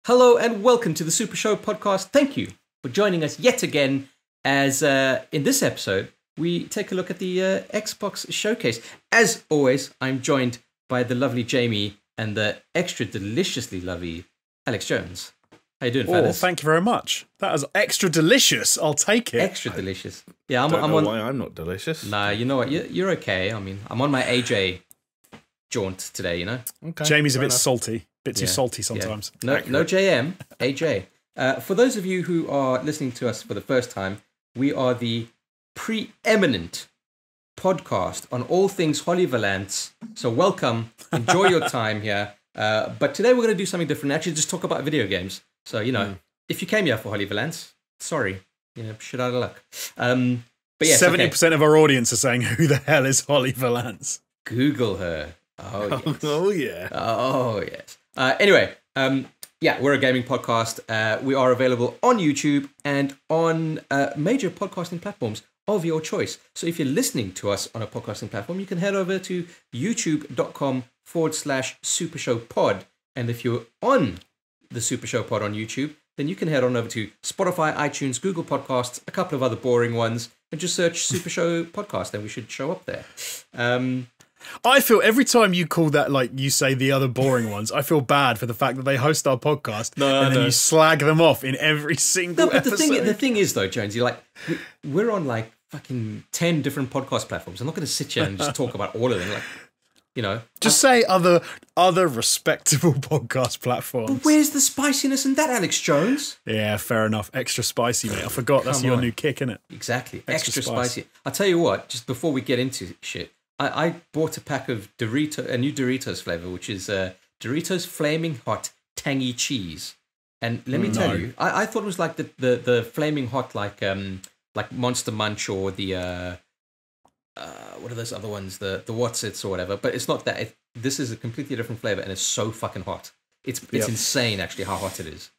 Hello and welcome to the SuperShow podcast. Thank you for joining us yet again as in this episode, we take a look at the Xbox showcase. As always, I'm joined by the lovely Jamie and the extra deliciously lovely Alex Jones. How you doing, fellas? Oh, thank you very much. That is extra delicious. I'll take it. Extra delicious. Yeah, I don't know why I'm not delicious. Nah, you know what? You're okay. I mean, I'm on my AJ jaunt today, you know? Okay, Jamie's a bit salty. Bit too salty sometimes. Yeah. No JM, AJ. For those of you who are listening to us for the first time, we are the preeminent podcast on all things Hollyvalance. So welcome, enjoy your time here. But today we're going to do something different. Actually, just talk about video games. So, you know, if you came here for Hollyvalance, sorry, shit out of luck. But yes, 70% of our audience are saying, who the hell is Hollyvalance? Google her. Oh, yes. Oh, yeah. Oh, yes. Anyway, we're a gaming podcast. We are available on YouTube and on major podcasting platforms of your choice. So if you're listening to us on a podcasting platform, you can head over to youtube.com/SuperShowPod. And if you're on the SuperShow Pod on YouTube, then you can head on over to Spotify, iTunes, Google Podcasts, a couple of other boring ones, and just search SuperShow Podcast, and we should show up there. I feel every time you call that, like you say the other boring ones, I feel bad for the fact that they host our podcast and then you slag them off in every single episode. The thing is though, Jonesy, like we're on like fucking 10 different podcast platforms. I'm not going to sit here and just talk about all of them. Like, just say other respectable podcast platforms. But where's the spiciness in that, Alex Jones? Yeah, fair enough. Extra spicy, mate. I forgot that's your new kick, innit? Exactly. Extra spicy. I'll tell you what, just before we get into shit, I bought a pack of a new Doritos flavor, which is Doritos Flaming Hot Tangy Cheese. And let me tell you, I thought it was like the Flaming Hot, like Monster Munch or the what are those other ones, the What's-Its or whatever. But it's not that. This is a completely different flavor, and it's so fucking hot. It's insane, actually, how hot it is.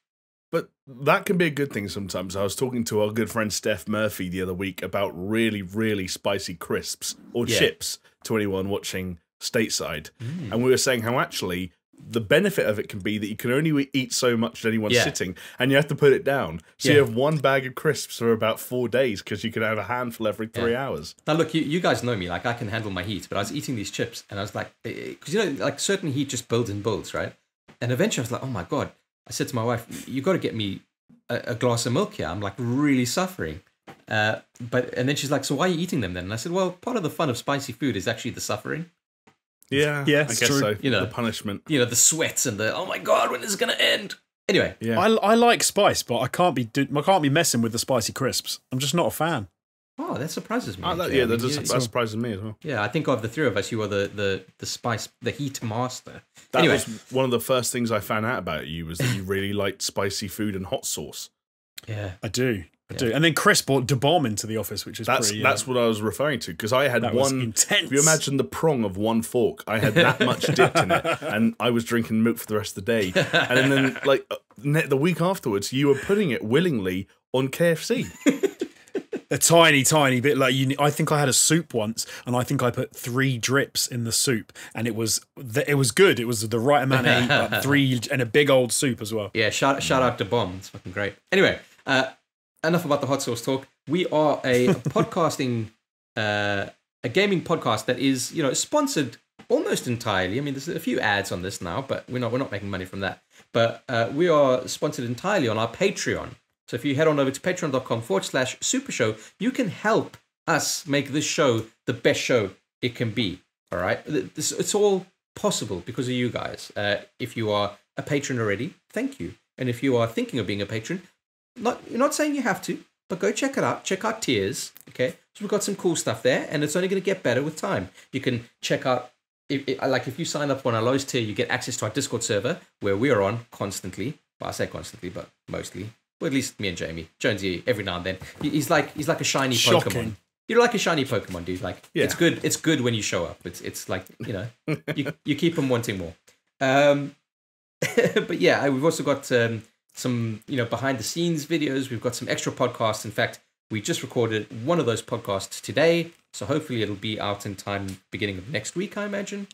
But that can be a good thing sometimes. I was talking to our good friend Steph Murphy the other week about really, really spicy crisps or chips to anyone watching stateside. And we were saying how actually the benefit of it can be that you can only eat so much at any one sitting and you have to put it down. So you have one bag of crisps for about 4 days because you can have a handful every 3 hours. Now, look, you guys know me. Like, I can handle my heat. But I was eating these chips and I was like, because, like certain heat just builds and builds, right? And eventually I was like, oh my God. I said to my wife, you got to get me a glass of milk here. I'm like really suffering. And then she's like, so why are you eating them then? And I said, well, part of the fun of spicy food is actually the suffering. Yeah, I guess true. so. The punishment. The sweats and the, oh my God, when is it going to end? Anyway. Yeah. I like spice, but I can't be messing with the spicy crisps. I'm just not a fan. Oh, that surprises me. That surprises me as well. Yeah, I think of the three of us, you are the spice, the heat master. That was one of the first things I found out about you was that you really liked spicy food and hot sauce. Yeah, I do. And then Chris brought Da Bomb into the office, which is that's what I was referring to, because I had one. Intense. If you imagine the prong of one fork, I had that much dipped in it, and I was drinking milk for the rest of the day. And then, like the week afterwards, you were putting it willingly on KFC. A tiny, tiny bit. Like I think I had a soup once, and I think I put 3 drips in the soup, and it was good. It was the right amount of heat, but 3 and a big old soup as well. Yeah, shout out to Bomb. It's fucking great. Anyway, enough about the hot sauce talk. We are a podcasting, a gaming podcast that is sponsored almost entirely. I mean, there's a few ads on this now, but we're not making money from that. But we are sponsored entirely on our Patreon. So if you head on over to patreon.com/SuperShow, you can help us make this show the best show it can be. All right? It's all possible because of you guys. If you are a patron already, thank you. And if you are thinking of being a patron, you're not saying you have to, but go check it out. Check out tiers, okay? So we've got some cool stuff there, and it's only going to get better with time. You can check out, if you sign up on our lowest tier, you get access to our Discord server, where we are on constantly. Well, I say constantly, but mostly. Well, at least me and Jamie. Jonesy, every now and then. He's like a shiny Pokemon. You're like a shiny Pokemon, dude. Like, it's good. It's good when you show up. It's like, you keep them wanting more. But yeah, we've also got some, behind the scenes videos. We've got some extra podcasts. In fact, we just recorded one of those podcasts today. So hopefully it'll be out in time, beginning of next week, I imagine,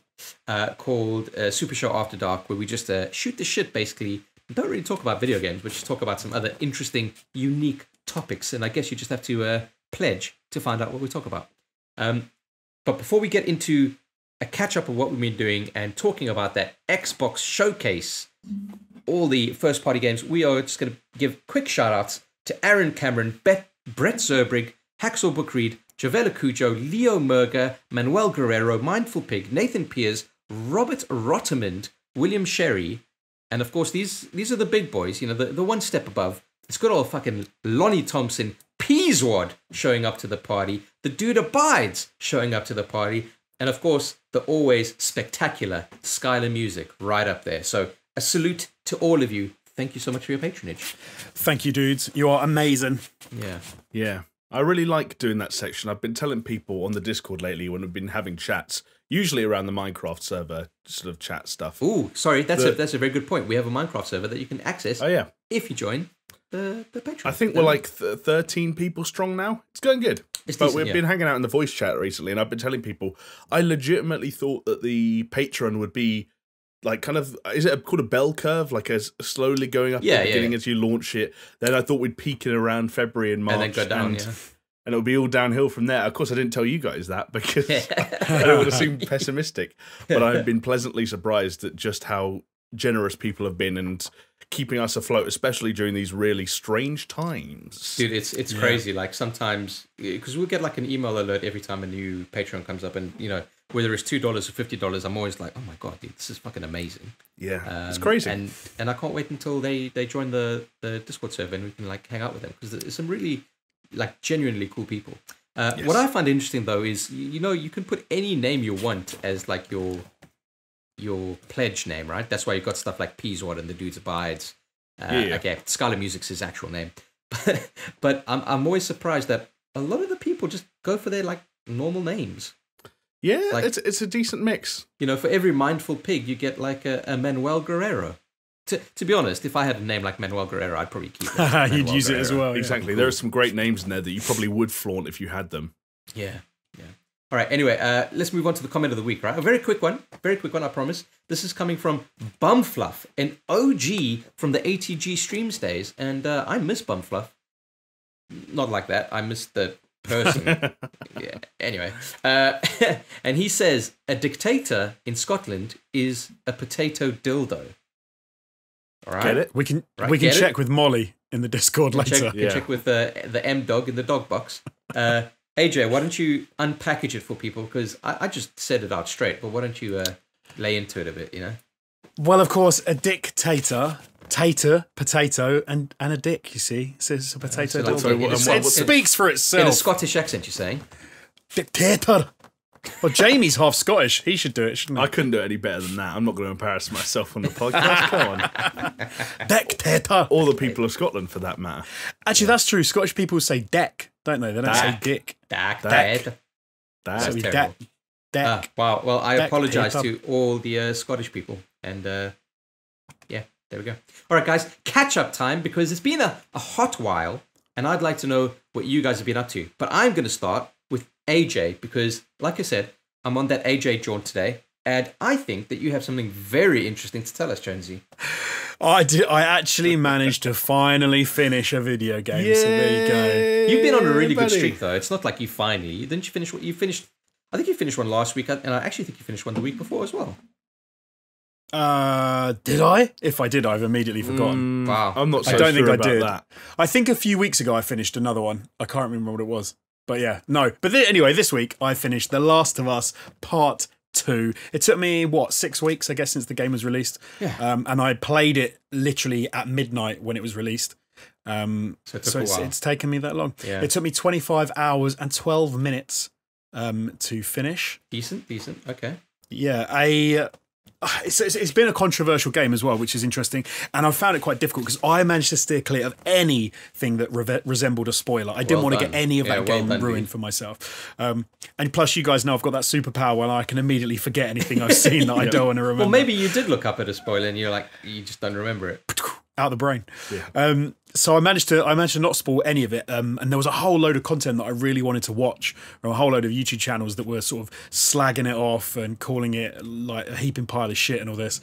called SuperShow After Dark, where we just shoot the shit, basically, don't really talk about video games, but just talk about some other interesting, unique topics. And I guess you just have to pledge to find out what we talk about. But before we get into a catch-up of what we've been doing and talking about that Xbox showcase, all the first-party games, we are just going to give quick shout-outs to Aaron Cameron, Brett Zerbrig, Hacksaw Bookreed, Javela Cujo, Leo Merger, Manuel Guerrero, Mindful Pig, Nathan Piers, Robert Rottermund, William Sherry, and of course these are the big boys, you know, the one step above. It's good old fucking Lonnie Thompson, Peaswad showing up to the party, the Dude Abides showing up to the party, and of course the always spectacular Skylar Music right up there. So a salute to all of you. Thank you so much for your patronage. Thank you, dudes. You are amazing. Yeah. I really like doing that section. I've been telling people on the Discord lately when we've been having chats, usually around the Minecraft server, sort of chat stuff. Ooh, sorry, that's a very good point. We have a Minecraft server that you can access. Oh yeah, if you join the Patreon. I think we're like 13 people strong now. It's going good. We've been hanging out in the voice chat recently, and I've been telling people I legitimately thought that the Patreon would be like kind of, is it called a bell curve, like as slowly going up at the beginning as you launch it. Then I thought we'd peak in around February and March, and then go down. And it'll be all downhill from there. Of course, I didn't tell you guys that because I would have seemed pessimistic. But I've been pleasantly surprised at just how generous people have been and keeping us afloat, especially during these really strange times. Dude, it's crazy. Like sometimes, because we'll get like an email alert every time a new Patreon comes up, and you know, whether it's $2 or $50, I'm always like, oh my god, dude, this is fucking amazing. Yeah, it's crazy. And I can't wait until they join the Discord server and we can like hang out with them, because there's some really like genuinely cool people. What I find interesting though is, you know, you can put any name you want as like your pledge name, right? That's why you've got stuff like Peaswad and the Dudes Abides. Okay, Skylar Music's his actual name. But I'm always surprised that a lot of the people just go for their like normal names. Yeah, like, it's a decent mix. You know, for every Mindful Pig, you get like a Manuel Guerrero. To be honest, if I had a name like Manuel Guerrero, I'd probably keep it. You'd use it as well. Exactly. There are some great names in there that you probably would flaunt if you had them. Yeah. All right, anyway, let's move on to the comment of the week, right? A very quick one, I promise. This is coming from Bumfluff, an OG from the ATG streams days, and I miss Bumfluff. Not like that. I miss the person. Yeah. Anyway, and he says, a dictator in Scotland is a potato dildo. All right. Get it? We can check with Molly in the Discord later. Check with the M dog in the dog box. AJ, why don't you unpackage it for people? Because I just said it out straight, but why don't you lay into it a bit, you know? Well, of course, a dictator, potato, and a dick, you see. It's a potato. It speaks for itself. In a Scottish accent, you're saying? Dictator. Well, Jamie's half Scottish. He should do it, shouldn't he? I couldn't do it any better than that. I'm not going to embarrass myself on the podcast. Come on. Dictator. Or the people of Scotland, for that matter. Actually, that's true. Scottish people say deck, don't they? They don't say dick. Deck. That's terrible. Deck. Wow. Well, I apologise to all the Scottish people. And yeah, there we go. All right, guys, catch-up time, because it's been a hot while, and I'd like to know what you guys have been up to. But I'm going to start with AJ, because, like I said, I'm on that AJ jaunt today, and I think that you have something very interesting to tell us, Jonesy. I actually managed to finally finish a video game. Yay, so there you go. You've been on a really good streak, though. It's not like you finally... Didn't you finish what you finished? I think you finished one last week, and I actually think you finished one the week before as well. Did I? If I did, I've immediately forgotten. Wow. I'm not so sure think I about did. that. I think a few weeks ago I finished another one. I can't remember what it was. But yeah, no. But anyway, this week I finished The Last of Us Part 2. It took me, 6 weeks, I guess, since the game was released. Yeah. And I played it literally at midnight when it was released. So it's taken me that long. Yeah. It took me 25 hours and 12 minutes to finish. Decent. Okay. Yeah, it's been a controversial game as well, which is interesting, and I found it quite difficult because I managed to steer clear of anything that resembled a spoiler. I didn't want to get any of that game ruined for myself. And plus, you guys know I've got that superpower, and I can immediately forget anything I've seen that I don't want to remember. Well, maybe you did look up at a spoiler, and you're like, you just don't remember it. Out the brain. Yeah. So I managed to not spoil any of it. And there was a whole load of content that I really wanted to watch, or a whole load of YouTube channels that were sort of slagging it off and calling it like a heaping pile of shit and all this.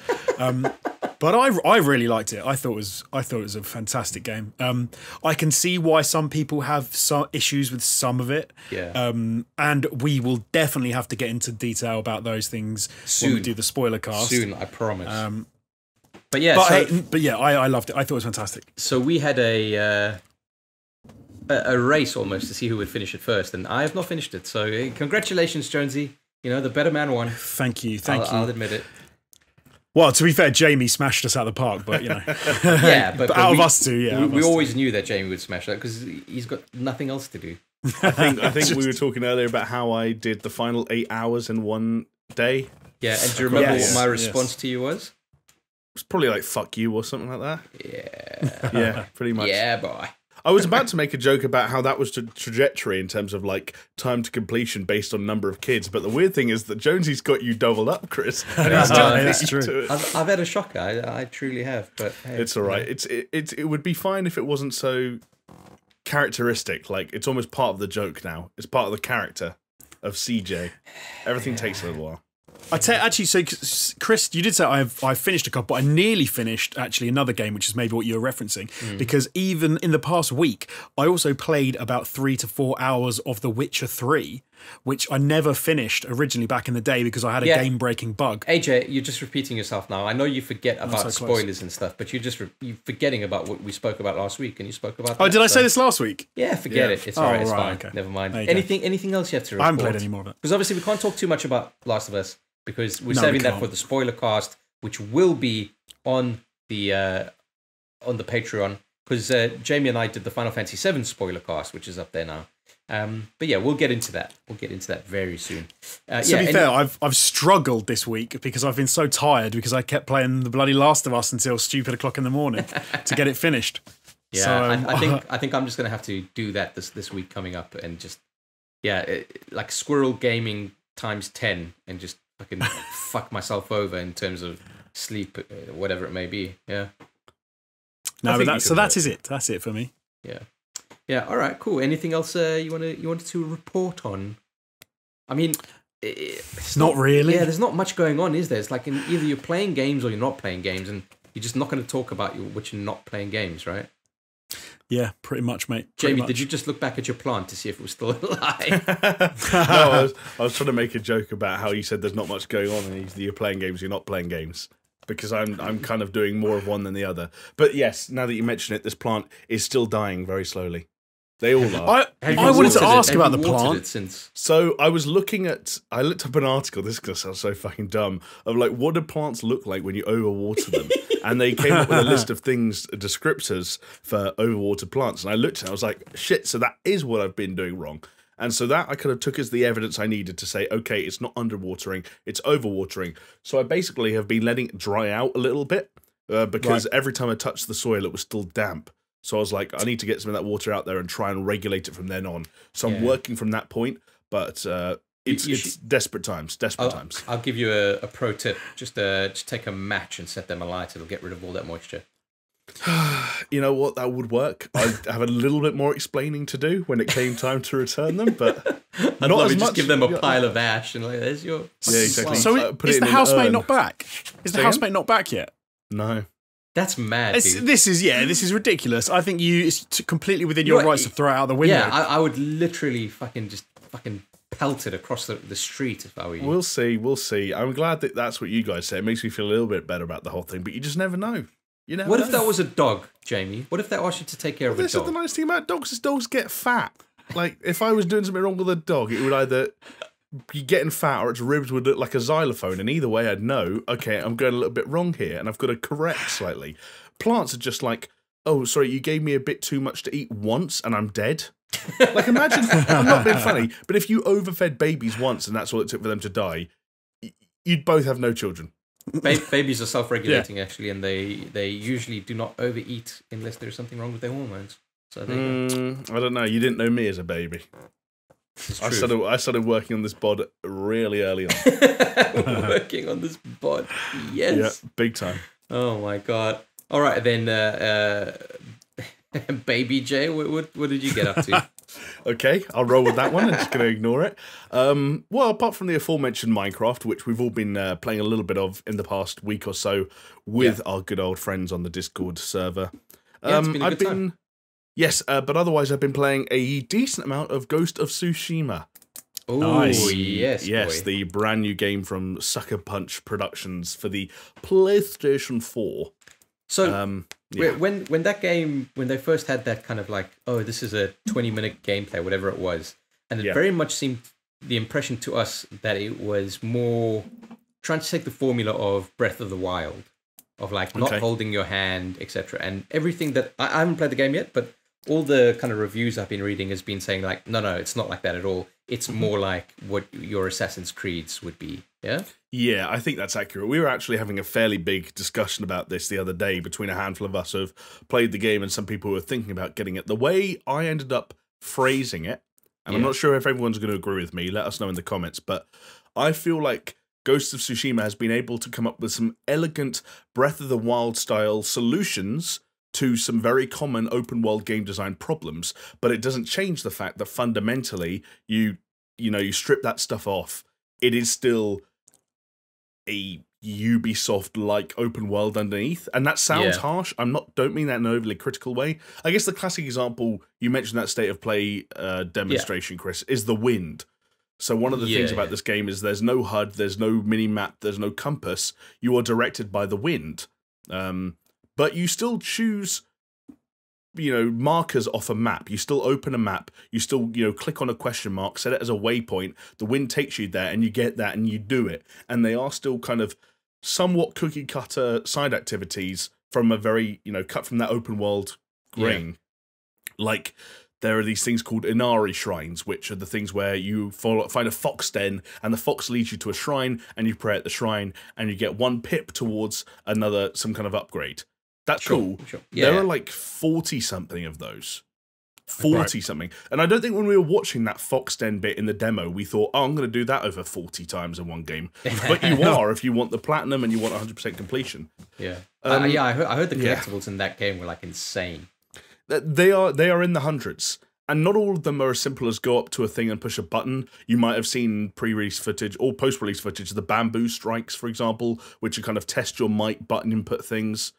But I really liked it. I thought it was a fantastic game. I can see why some people have some issues with some of it. Yeah. And we will definitely have to get into detail about those things Soon. when we do the spoiler cast. Soon, I promise. But yeah, I loved it. I thought it was fantastic. So we had a race almost to see who would finish it first, and I have not finished it. So congratulations, Jonesy. You know, the better man won. Thank you. I'll admit it. Well, to be fair, Jamie smashed us out of the park, but you know, yeah, but out of us two, yeah, we always knew that Jamie would smash that because he's got nothing else to do. I think we were talking earlier about how I did the final 8 hours in one day. Yeah, and do you remember what my response to you was? It's probably like "fuck you" or something like that. Yeah, yeah, pretty much. Yeah, boy. I was about to make a joke about how that was the trajectory in terms of like time to completion based on number of kids, but the weird thing is that Jonesy's got you doubled up, Chris. And he's that's true. I've had a shocker. I truly have, but hey, it's all right. It would be fine if it wasn't so characteristic. Like it's almost part of the joke now. It's part of the character of CJ. Everything takes a little while. Actually, so Chris, you did say I've finished a couple, but I nearly finished actually another game, which is maybe what you were referencing, because even in the past week, I also played about 3 to 4 hours of The Witcher 3, which I never finished originally back in the day because I had a game-breaking bug. AJ, you're just repeating yourself now. I know you forget about spoilers and stuff, but you're forgetting about what we spoke about last week, and you spoke about. Oh, did I say this last week? Yeah, forget it. It's all right. It's fine. Okay. Never mind. Anything else you have to report? I haven't played any more of it because obviously we can't talk too much about Last of Us. Because we're saving that for the spoiler cast, which will be on the Patreon. Because Jamie and I did the Final Fantasy VII spoiler cast, which is up there now. But yeah, we'll get into that. We'll get into that very soon. To be fair, I've struggled this week because I've been so tired because I kept playing the bloody Last of Us until stupid o'clock in the morning to get it finished. Yeah, so, I think I'm just gonna have to do that this week coming up and just like squirrel gaming times 10 and just fucking fuck myself over in terms of sleep, whatever it may be. Yeah. No, but that is it. That's it for me. Yeah. Yeah. All right. Cool. Anything else you wanted to report on? I mean, it's not really. Yeah. There's not much going on, is there? It's like either you're playing games or you're not playing games, and you're just not going to talk about which you're not playing games, right? Yeah, pretty much, mate. Jamie, did you just look back at your plant to see if it was still alive? No, I was trying to make a joke about how you said there's not much going on and you're playing games, you're not playing games. Because I'm kind of doing more of one than the other. But yes, now that you mention it, this plant is still dying very slowly. They all are. I wanted to ask about the plant. So I looked up an article, this is going to sound so fucking dumb, of like, what do plants look like when you overwater them? And they came up with a list of things, descriptors for overwatered plants. And I looked at it and I was like, shit, so that is what I've been doing wrong. And so that I kind of took as the evidence I needed to say, okay, it's not underwatering, it's overwatering. So I basically have been letting it dry out a little bit because every time I touched the soil, it was still damp. So I was like, I need to get some of that water out there and try and regulate it from then on. So I'm working from that point, but it's desperate times. I'll give you a pro tip. Just take a match and set them alight. It'll get rid of all that moisture. You know what? That would work. I have a little bit more explaining to do when it came time to return them, but not as much. Just give them a pile of ash and like, there's your. Yeah, exactly. So is the housemate not back? Is the housemate not back yet? No. That's mad. This is ridiculous. I think it's completely within your rights to throw it out the window. Yeah, I would literally fucking pelt it across the street if I were you. We'll see. I'm glad that that's what you guys say. It makes me feel a little bit better about the whole thing, but you just never know. What if that was a dog, Jamie? What if they asked you to take care of a dog? This is the nice thing about dogs is dogs get fat. Like, if I was doing something wrong with a dog, it would either be getting fat or its ribs would look like a xylophone, and either way I'd know, okay, I'm going a little bit wrong here, and I've got to correct slightly. Plants are just like, oh, sorry, you gave me a bit too much to eat once, and I'm dead. Like, imagine, I'm not being funny, but if you overfed babies once and that's all it took for them to die, you'd both have no children. Babies are self-regulating, actually, and they usually do not overeat unless there's something wrong with their hormones. So I don't know. You didn't know me as a baby. I started working on this bod really early on. Working on this bod, yes. Yeah, big time. Oh my god! All right then, Baby J, what did you get up to? Okay, I'll roll with that one. I'm just going to ignore it. Well, apart from the aforementioned Minecraft, which we've all been playing a little bit of in the past week or so with our good old friends on the Discord server. Yeah, it's been a good time. Yes, but otherwise I've been playing a decent amount of Ghost of Tsushima. Oh, Nice. yes, Yes, boy. the brand new game from Sucker Punch Productions for the PlayStation 4. So yeah. when they first had that kind of like, oh, this is a 20-minute gameplay, whatever it was, and it very much seemed the impression to us that it was more trying to take the formula of Breath of the Wild, of like not holding your hand, etc. And everything that I haven't played the game yet, but all the kind of reviews I've been reading has been saying like, no, it's not like that at all. It's more like what your Assassin's Creeds would be. Yeah? Yeah, I think that's accurate. We were actually having a fairly big discussion about this the other day between a handful of us who've played the game and some people who were thinking about getting it. The way I ended up phrasing it, and I'm not sure if everyone's going to agree with me, let us know in the comments, but I feel like Ghost of Tsushima has been able to come up with some elegant Breath of the Wild style solutions to some very common open world game design problems, but it doesn't change the fact that fundamentally you strip that stuff off, it is still a Ubisoft like open world underneath, and that sounds harsh. Don't mean that in an overly critical way. I guess the classic example, you mentioned that state of play demonstration, Chris, is the wind. So one of the things about this game is there's no HUD, there's no mini map, there's no compass. You are directed by the wind. But you still choose, markers off a map. You still open a map. You still, click on a question mark, set it as a waypoint. The wind takes you there, and you get that, and you do it. And they are still kind of somewhat cookie cutter side activities from a very, cut from that open world grain. Like there are these things called Inari shrines, which are the things where you find a fox den, and the fox leads you to a shrine, and you pray at the shrine, and you get 1 pip towards some kind of upgrade. That's cool. Sure. Yeah. There are like 40-something of those. 40-something. And I don't think when we were watching that Fox Den bit in the demo, we thought, I'm going to do that over 40 times in one game. But you are if you want the platinum and you want 100% completion. Yeah. I heard the collectibles in that game were like insane. They are in the hundreds. And not all of them are as simple as go up to a thing and push a button. You might have seen pre-release footage or post-release footage of the bamboo strikes, for example, which are kind of test your might button input things.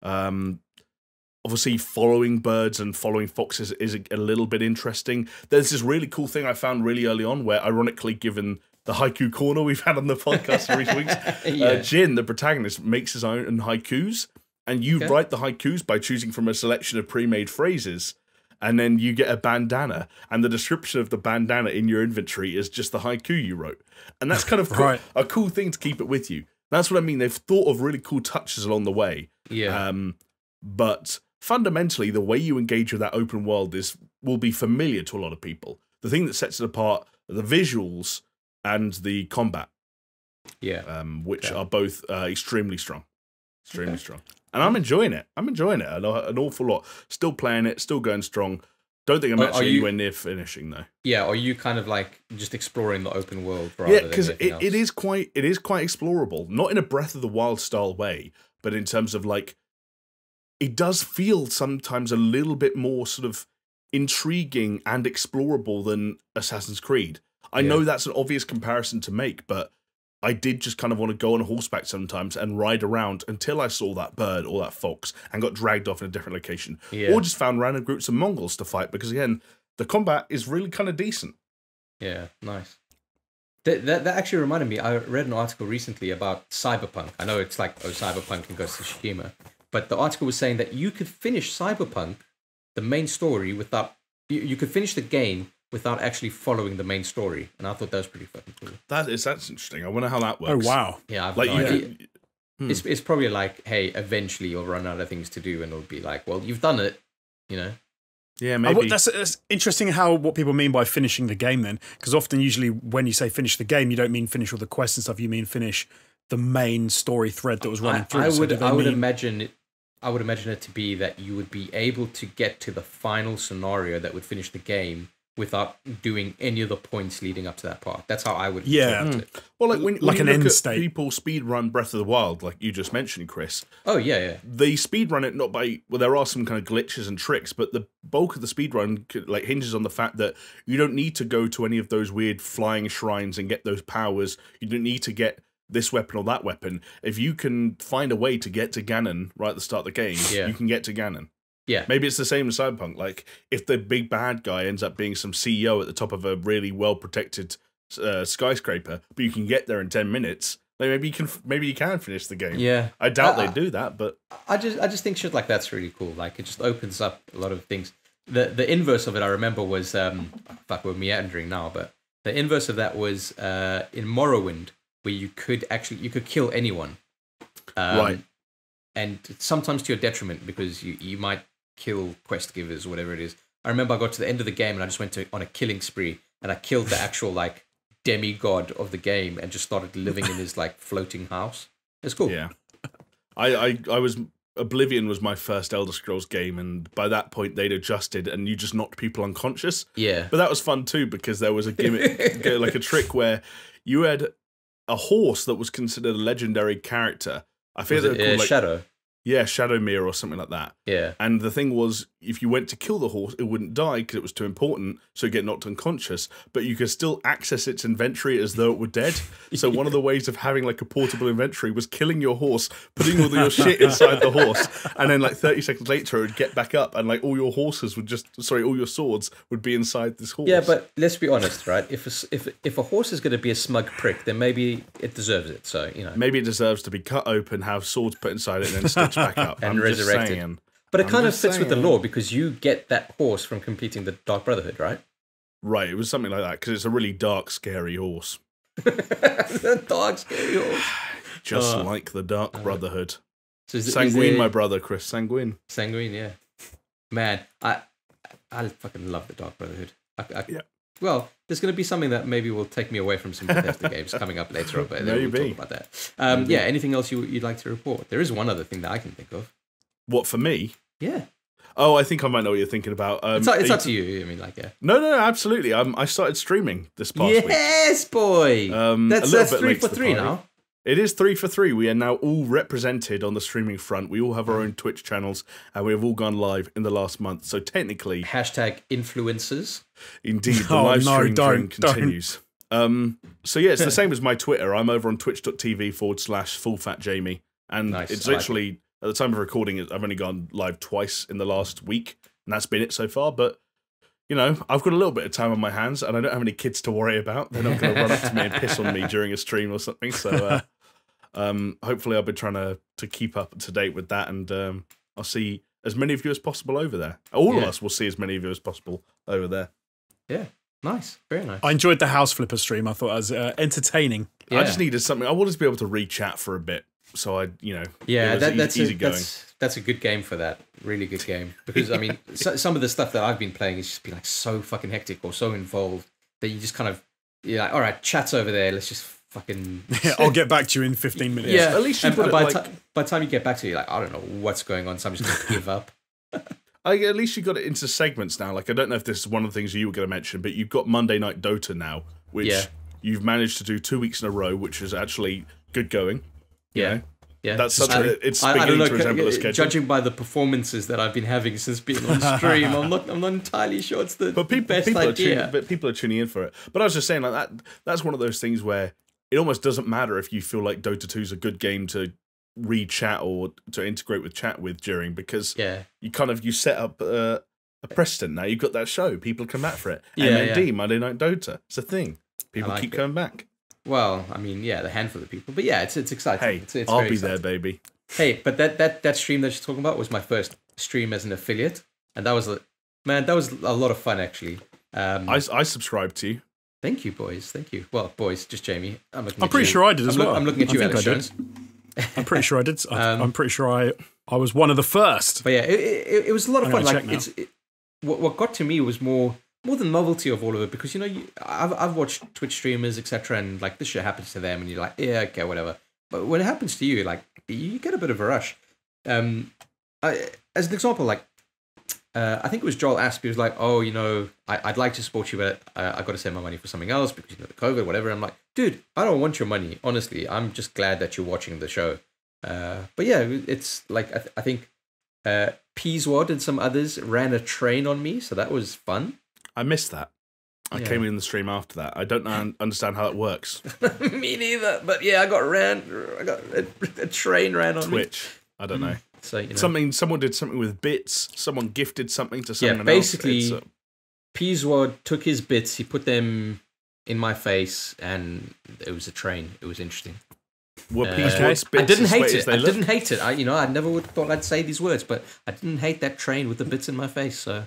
Obviously following birds and following foxes is a little bit interesting. There's this really cool thing I found really early on where, ironically, given the haiku corner we've had on the podcast in recent weeks, Jin, the protagonist, makes his own haikus, and you write the haikus by choosing from a selection of pre-made phrases, and then you get a bandana, and the description of the bandana in your inventory is just the haiku you wrote. And that's kind of a cool thing to keep it with you. That's what I mean. They've thought of really cool touches along the way. Yeah. But fundamentally, the way you engage with that open world will be familiar to a lot of people. The thing that sets it apart are the visuals and the combat. Yeah. Which are both extremely strong. Extremely strong. And I'm enjoying it. I'm enjoying it an awful lot. Still playing it, still going strong. Don't think I'm actually anywhere near finishing though. Yeah, are you kind of like just exploring the open world rather than because it is quite explorable. Not in a Breath of the Wild style way, but in terms of like it does feel sometimes a little bit more sort of intriguing and explorable than Assassin's Creed. I know that's an obvious comparison to make, but I did just kind of want to go on horseback sometimes and ride around until I saw that bird or that fox and got dragged off in a different location. Or just found random groups of Mongols to fight because, again, the combat is really kind of decent. Yeah, nice. That actually reminded me, I read an article recently about Cyberpunk. I know it's like, Cyberpunk and Ghost of Tsushima. But the article was saying that you could finish Cyberpunk, the main story, without... You could finish the game without actually following the main story. And I thought that was pretty fucking cool. That's interesting. I wonder how that works. Oh, wow. Yeah, I've no idea. It's probably like, hey, eventually you'll run out of things to do and it'll be like, well, you've done it, Yeah, maybe. That's interesting what people mean by finishing the game then. Because often, usually, when you say finish the game, you don't mean finish all the quests and stuff. You mean finish the main story thread that was running through. I would imagine it to be that you would be able to get to the final scenario that would finish the game without doing any of the points leading up to that part. That's how I would Yeah. it. Well, like when Like you an look end at state. people speedrun Breath of the Wild, like you just mentioned, Chris, Oh yeah. they speedrun it not by, well, there are some kind of glitches and tricks, but the bulk of the speedrun like hinges on the fact that you don't need to go to any of those weird flying shrines and get those powers. You don't need to get this weapon or that weapon. If you can find a way to get to Ganon right at the start of the game, you can get to Ganon. Yeah. Maybe it's the same in Cyberpunk. Like, if the big bad guy ends up being some CEO at the top of a really well-protected skyscraper, but you can get there in 10 minutes, like maybe you can finish the game. Yeah. I doubt they do that, but I just think shit like that's really cool. Like, it just opens up a lot of things. The inverse of it, I remember, was fuck, we're meandering now, but the inverse of that was in Morrowind, where you could kill anyone, right, and sometimes to your detriment, because you might kill quest givers or whatever it is. I remember I got to the end of the game and I just went on a killing spree, and I killed the actual like demigod of the game and just started living in his like floating house. It's cool. Yeah, I was Oblivion was my first Elder Scrolls game, and by that point they'd adjusted and you just knocked people unconscious. Yeah, but that was fun too, because there was a gimmick, like a trick where you had a horse that was considered a legendary character. I think they're called like Shadow. Yeah, Shadowmere or something like that. Yeah. And the thing was, if you went to kill the horse, it wouldn't die because it was too important, so it'd get knocked unconscious, but you could still access its inventory as though it were dead. So one of the ways of having like a portable inventory was killing your horse, putting all your shit inside the horse, and then like 30 seconds later it would get back up and like all your swords would be inside this horse. Yeah, but let's be honest, right? If a horse is going to be a smug prick, then maybe it deserves it. So, you know. Maybe it deserves to be cut open, have swords put inside it, and then stitched back up. And I'm resurrected. Just saying. But it kind of fits with the lore, because you get that horse from completing the Dark Brotherhood, right? Right, it was something like that, because it's a really dark, scary horse. The dark, scary horse. Just like the Dark Brotherhood. So Sanguine, my brother, Chris. Sanguine. Sanguine, yeah. Man, I fucking love the Dark Brotherhood. Yeah. Well, there's going to be something that maybe will take me away from some Bethesda games coming up later on, but we'll talk about that. Yeah, anything else you'd like to report? There is one other thing that I can think of. What, for me? Yeah. Oh, I think I might know what you're thinking about. It's up to you. I mean, like, yeah. No, absolutely. I started streaming this past week. Yes, boy. That's 3 for 3 now. It is 3 for 3. We are now all represented on the streaming front. We all have our own Twitch channels, and we have all gone live in the last month. So technically, #influencers. Indeed, the live stream train continues. So yeah, it's the same as my Twitter. I'm over on twitch.tv/fullfatjamie, and it's literally, at the time of recording, I've only gone live twice in the last week, and that's been it so far. But you know, I've got a little bit of time on my hands, and I don't have any kids to worry about. They're not going to run up to me and piss on me during a stream or something. So hopefully I'll be trying to keep up to date with that, and I'll see as many of you as possible over there. All of us will see as many of you as possible over there. Yeah, nice. Very nice. I enjoyed the House Flipper stream. I thought it was entertaining. Yeah. I just needed something. I wanted to be able to re-chat for a bit. So that's easy going. That's a good game for that. Really good game, because I mean, some of the stuff that I've been playing has just been like so fucking hectic or so involved that you just kind of, you're like, all right, chat's over there. Let's just fucking. Yeah, I'll get back to you in 15 minutes. Yeah, at least you put it by the time you get back to it, you're like, I don't know what's going on, so I'm just going to give up. At least you got it into segments now. Like, I don't know if this is one of the things you were going to mention, but you've got Monday Night Dota now, which you've managed to do 2 weeks in a row, which is actually good going. Yeah. You know? Yeah, that's something. It's beginning to resemble a schedule. Judging by the performances that I've been having since being on stream, I'm not entirely sure it's the best idea. But people are tuning in for it. But I was just saying, like that. That's one of those things where it almost doesn't matter if you feel like Dota 2 is a good game to read chat or to integrate with chat with during, because you set up a precedent now. You've got that show. People come back for it. MND, Monday Night Dota. It's a thing. People keep coming back. Well, I mean, the handful of people, but yeah, it's exciting. Hey, it's I'll be there, baby. Hey, but that stream that you're talking about was my first stream as an affiliate, and that was a lot of fun actually. I subscribed to you. Thank you, boys. Thank you. Well, boys, just Jamie. I'm pretty sure I did as well. I'm looking at you, Alex Jones. I'm pretty sure I did. I'm pretty sure I was one of the first. But yeah, it was a lot of fun. Like what got to me was more the novelty of all of it, because I've watched Twitch streamers, etc., and like this shit happens to them, and you're like, yeah, okay, whatever. But when it happens to you, like you get a bit of a rush. As an example, like I think it was Joel Asp. He was like, "Oh, I'd like to support you, but I've got to save my money for something else because the COVID, whatever." I'm like, "Dude, I don't want your money. Honestly, I'm just glad that you're watching the show." But yeah, it's like I think Peaswad and some others ran a train on me, so that was fun. I missed that. I came in the stream after that. I don't understand how it works. Me neither. But yeah, I got a train ran on Twitch. me. I don't know. So someone did something with bits. Someone gifted something to someone basically, else. Peaswad took his bits, he put them in my face, and it was a train. It was interesting. Were Peaswad's bits I didn't as hate wet it. as they I look? didn't hate it. I never would thought I'd say these words, but I didn't hate that train with the bits in my face. So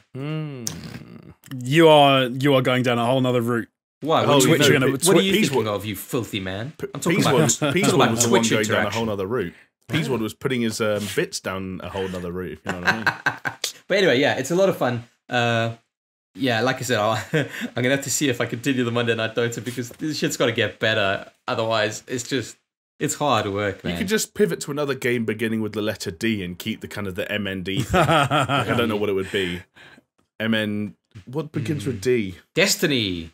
You are going down a whole nother route. why? Oh, What are you Peaswad- thinking of, you filthy man? I'm talking Peaswad about was the one Twitch going down a interaction. whole other route. Peaswad was putting his bits down a whole other route. If you know what I mean? But anyway, yeah, it's a lot of fun. Yeah, like I said, I'm gonna have to see if I continue the Monday Night Dota because this shit's got to get better. Otherwise, it's hard work, man. You could just pivot to another game beginning with the letter D and keep the kind of the MND thing. I don't know what it would be. What begins with D? Destiny.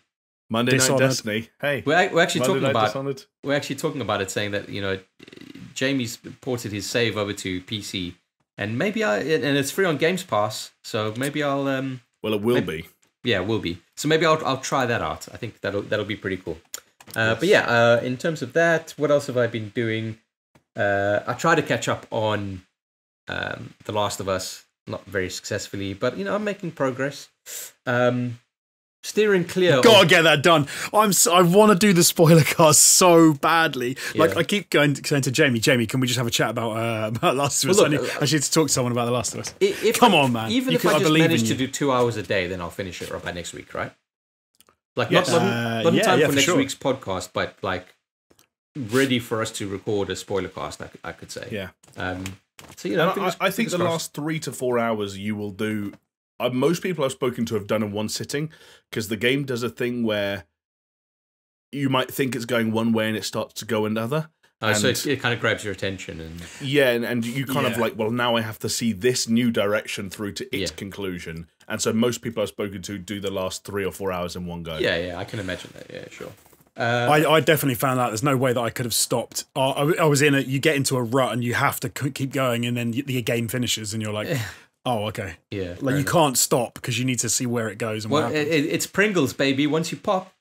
Monday Night Dishonored. Destiny. Hey, We're actually Monday talking Night about. Dishonored. We're actually talking about it, saying that Jamie's ported his save over to PC, and maybe and it's free on Games Pass, so maybe I'll Well, it will be. yeah, it will be. So maybe I'll try that out. I think that'll be pretty cool. But yeah, in terms of that, what else have I been doing? I try to catch up on The Last of Us, not very successfully, but I'm making progress. Steering clear. Gotta get that done. I want to do the spoiler cast so badly. Like Yeah. I keep saying to Jamie, can we just have a chat about Last of Us? Well, I look, need to talk to someone about The Last of Us. Come on, man. Even if I just manage to do 2 hours a day, then I'll finish it by next week, right? Like Yes. not in time for next sure. week's podcast, but like ready for us to record a spoiler cast. I could say. Yeah. So And I think fingers the crossed. last 3 to 4 hours you will do. Most people I've spoken to have done in one sitting because the game does a thing where you might think it's going one way and it starts to go another. So it kind of grabs your attention and Yeah, and you kind of Yeah. like, well, now I have to see this new direction through to its Yeah. conclusion. And so most people I've spoken to do the last 3 or 4 hours in one go. yeah, I can imagine that. Yeah, sure. I definitely found out there's no way that I could have stopped. I was you get into a rut and you have to keep going, and then the game finishes, and you're like, oh, okay. Yeah, Like you can't stop because you need to see where it goes and Well, what happens. it's Pringles, baby. Once you pop,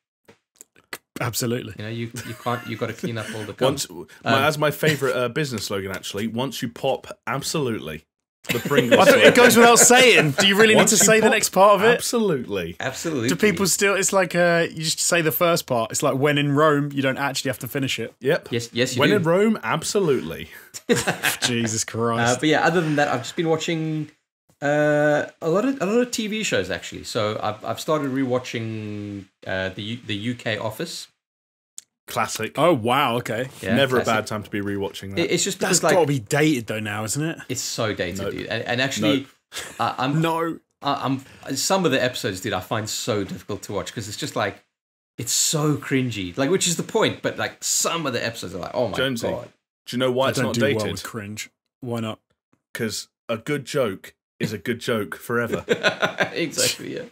Absolutely. you can't. You got to clean up all the gum. That's my favorite business slogan, actually. Once you pop, absolutely. The Pringles I thought slogan. it goes without saying. Do you really need Once to you say the pop, next part of it? Absolutely. Absolutely. Do people still? It's like you just say the first part. It's like when in Rome, you don't actually have to finish it. Yep. Yes, you When do. in Rome, absolutely. Jesus Christ! But yeah, other than that, I've just been watching a lot of TV shows actually. So I've started rewatching the UK Office. Classic. Oh wow, okay. Yeah, Never classic. a bad time to be rewatching that. It's just That's because got to like be dated though now, isn't it? it's so dated, Nope. dude. And actually, I'm No. I'm some of the episodes, dude, I find so difficult to watch because it's just like it's so cringy. Like, which is the point, but like some of the episodes are like, oh my Jonesy, god. do you know why I it's don't not do well dated? with cringe. Why not? Because a good joke is a good joke forever. Exactly. Yeah.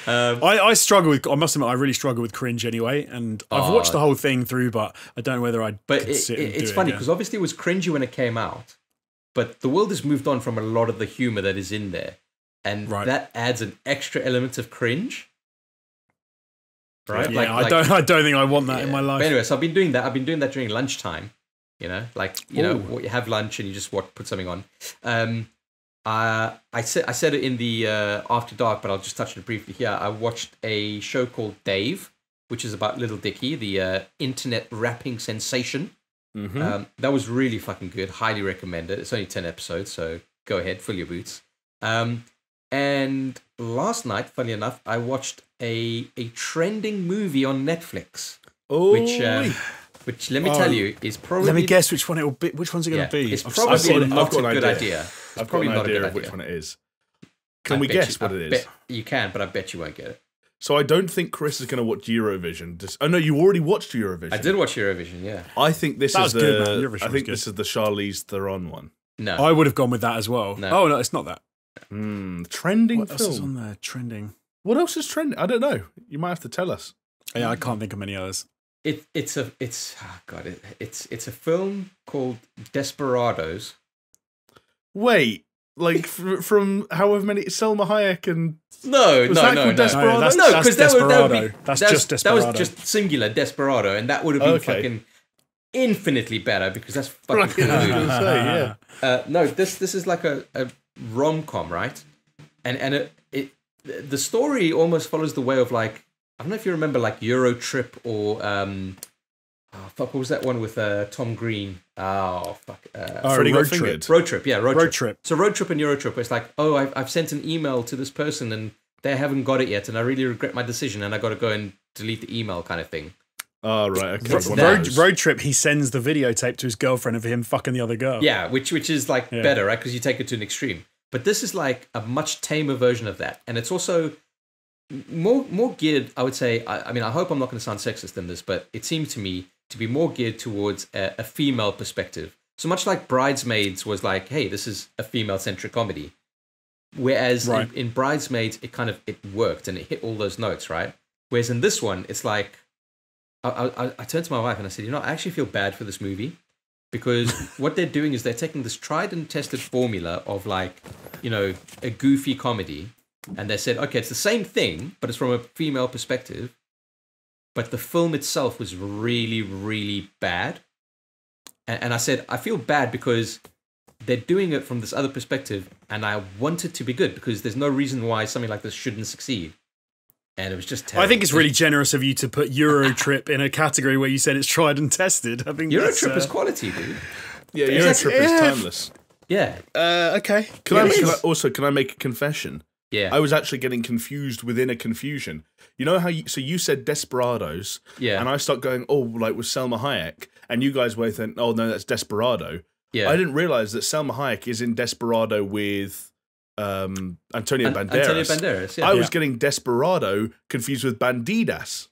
I struggle with. I must admit, I really struggle with cringe anyway. And I've watched the whole thing through, but I don't know whether I'd. But could sit and do it's it funny again. because obviously it was cringy when it came out, but the world has moved on from a lot of the humor that is in there, and Right. that adds an extra element of cringe. Right? Yeah, I don't think I want that in my life. But anyway, so I've been doing that. I've been doing that during lunchtime. You know, Ooh. you have lunch and you just put something on. I said it in the After Dark, but I'll just touch on it briefly here. I watched a show called Dave, which is about Little Dicky, the internet rapping sensation. Mm-hmm. That was really fucking good. Highly recommend it. It's only 10 episodes, so go ahead, fill your boots. And last night, funny enough, I watched a trending movie on Netflix, Oh, which let me tell you is probably. Let me guess which one it will be. Which one's it going to be? It's I've probably seen it. not got a an good idea. idea. It's I've got probably an not a idea good of which idea. one it is. I Can we bet guess you- what I it is? bet you can, but I bet you won't get it. So I don't think Chris is going to watch Eurovision. Oh no, you already watched Eurovision. I did watch Eurovision, yeah. I think this That is was good, man. the. Eurovision I was think good. this is the Charlize Theron one. No. I would have gone with that as well. No. Oh no, it's not that. Trending What else is film. on there? Trending. What else is trending? I don't know. You might have to tell us. Yeah, I can't think of many others. It's a film called Desperados. Wait, like from however many Selma Hayek and No, was that called Desperado? No, because that would be That's just Desperado. That was just singular Desperado, and that would have been fucking infinitely better because that's fucking cool. I was gonna say, yeah. No, this is like a rom-com, right? And the story almost follows the way of like, I don't know if you remember like Euro Trip or what was that one with Tom Green? Freddy Got Fingered. Road Trip, yeah, Road Trip. So Road Trip and Euro Trip, it's like, oh, I've sent an email to this person and they haven't got it yet, and I really regret my decision, and I got to go and delete the email, kind of thing. Oh, right, okay. Road Trip, he sends the videotape to his girlfriend of him fucking the other girl. Yeah, which is like better, right? Because you take it to an extreme. But this is like a much tamer version of that, and it's also more geared, I would say. I mean, I hope I'm not going to sound sexist in this, but it seemed to me to be more geared towards a female perspective. So much like Bridesmaids was like, hey, this is a female-centric comedy. Whereas in Bridesmaids, it worked and it hit all those notes, right? Whereas in this one, it's like, I turned to my wife and I said, I actually feel bad for this movie, because what they're doing is they're taking this tried and tested formula of like, a goofy comedy, and they said, okay, it's the same thing, but it's from a female perspective, but the film itself was really, really bad. And I said, I feel bad because they're doing it from this other perspective, and I want it to be good because there's no reason why something like this shouldn't succeed. And it was just terrible. I think it's really generous of you to put Euro Trip in a category where you said it's tried and tested. I think Euro Trip is quality, dude. Yeah, Euro Trip is timeless. Yeah. Okay. Can I make a confession? Yeah. I was actually getting confused within a confusion. You know how you said Desperados, and I start going, oh, like with Selma Hayek, and you guys both went, oh no, that's Desperado. Yeah. I didn't realize that Selma Hayek is in Desperado with Antonio Banderas. Antonio Banderas, yeah. I was getting Desperado confused with Bandidas.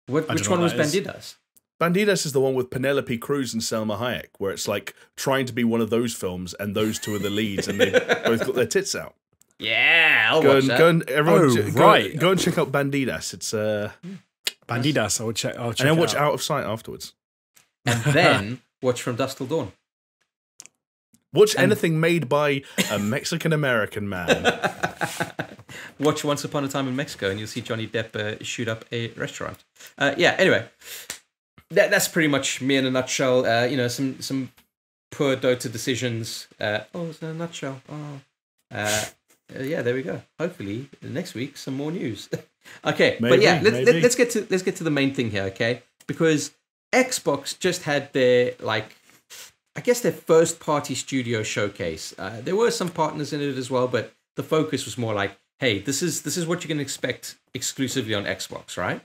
Which one was Bandidas? Bandidas is the one with Penelope Cruz and Selma Hayek, where it's like trying to be one of those films, and those two are the leads, and they both got their tits out. Yeah, I'll watch that. Go and check out Bandidas. It's Bandidas. I'll check. And then watch Out of Sight afterwards. And then watch From Dusk Till Dawn. Watch anything made by a Mexican American man. Watch Once Upon a Time in Mexico, and you'll see Johnny Depp shoot up a restaurant. Anyway, that's pretty much me in a nutshell. Some poor Dota decisions. It's in a nutshell. There we go. Hopefully next week some more news. Okay, maybe, but yeah, let's get to the main thing here, okay? Because Xbox just had their their first party studio showcase. There were some partners in it as well, but the focus was more like, hey, this is what you can expect exclusively on Xbox, right?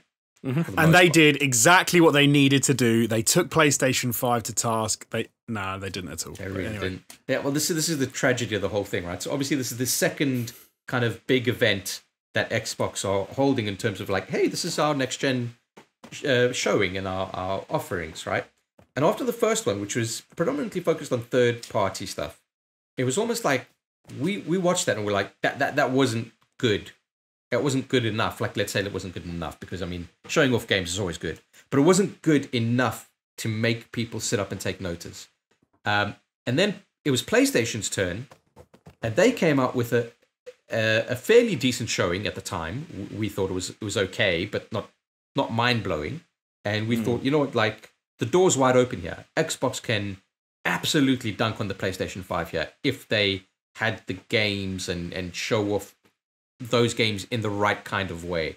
Mm-hmm. And they did exactly what they needed to do. They took PlayStation 5 to task. They didn't at all. They really didn't. Yeah, well, this is the tragedy of the whole thing, right? So obviously this is the second kind of big event that Xbox are holding in terms of like, hey, this is our next gen showing and our offerings, right? And after the first one, which was predominantly focused on third party stuff, it was almost like we watched that and we're like, that wasn't good. It wasn't good enough. Like, let's say it wasn't good enough, because I mean, showing off games is always good, but it wasn't good enough to make people sit up and take notice. And then it was PlayStation's turn, and they came out with a fairly decent showing at the time. We thought it was okay, but not mind blowing. And we thought, you know what, like, the door's wide open here. Xbox can absolutely dunk on the PlayStation 5 here if they had the games and show off those games in the right kind of way.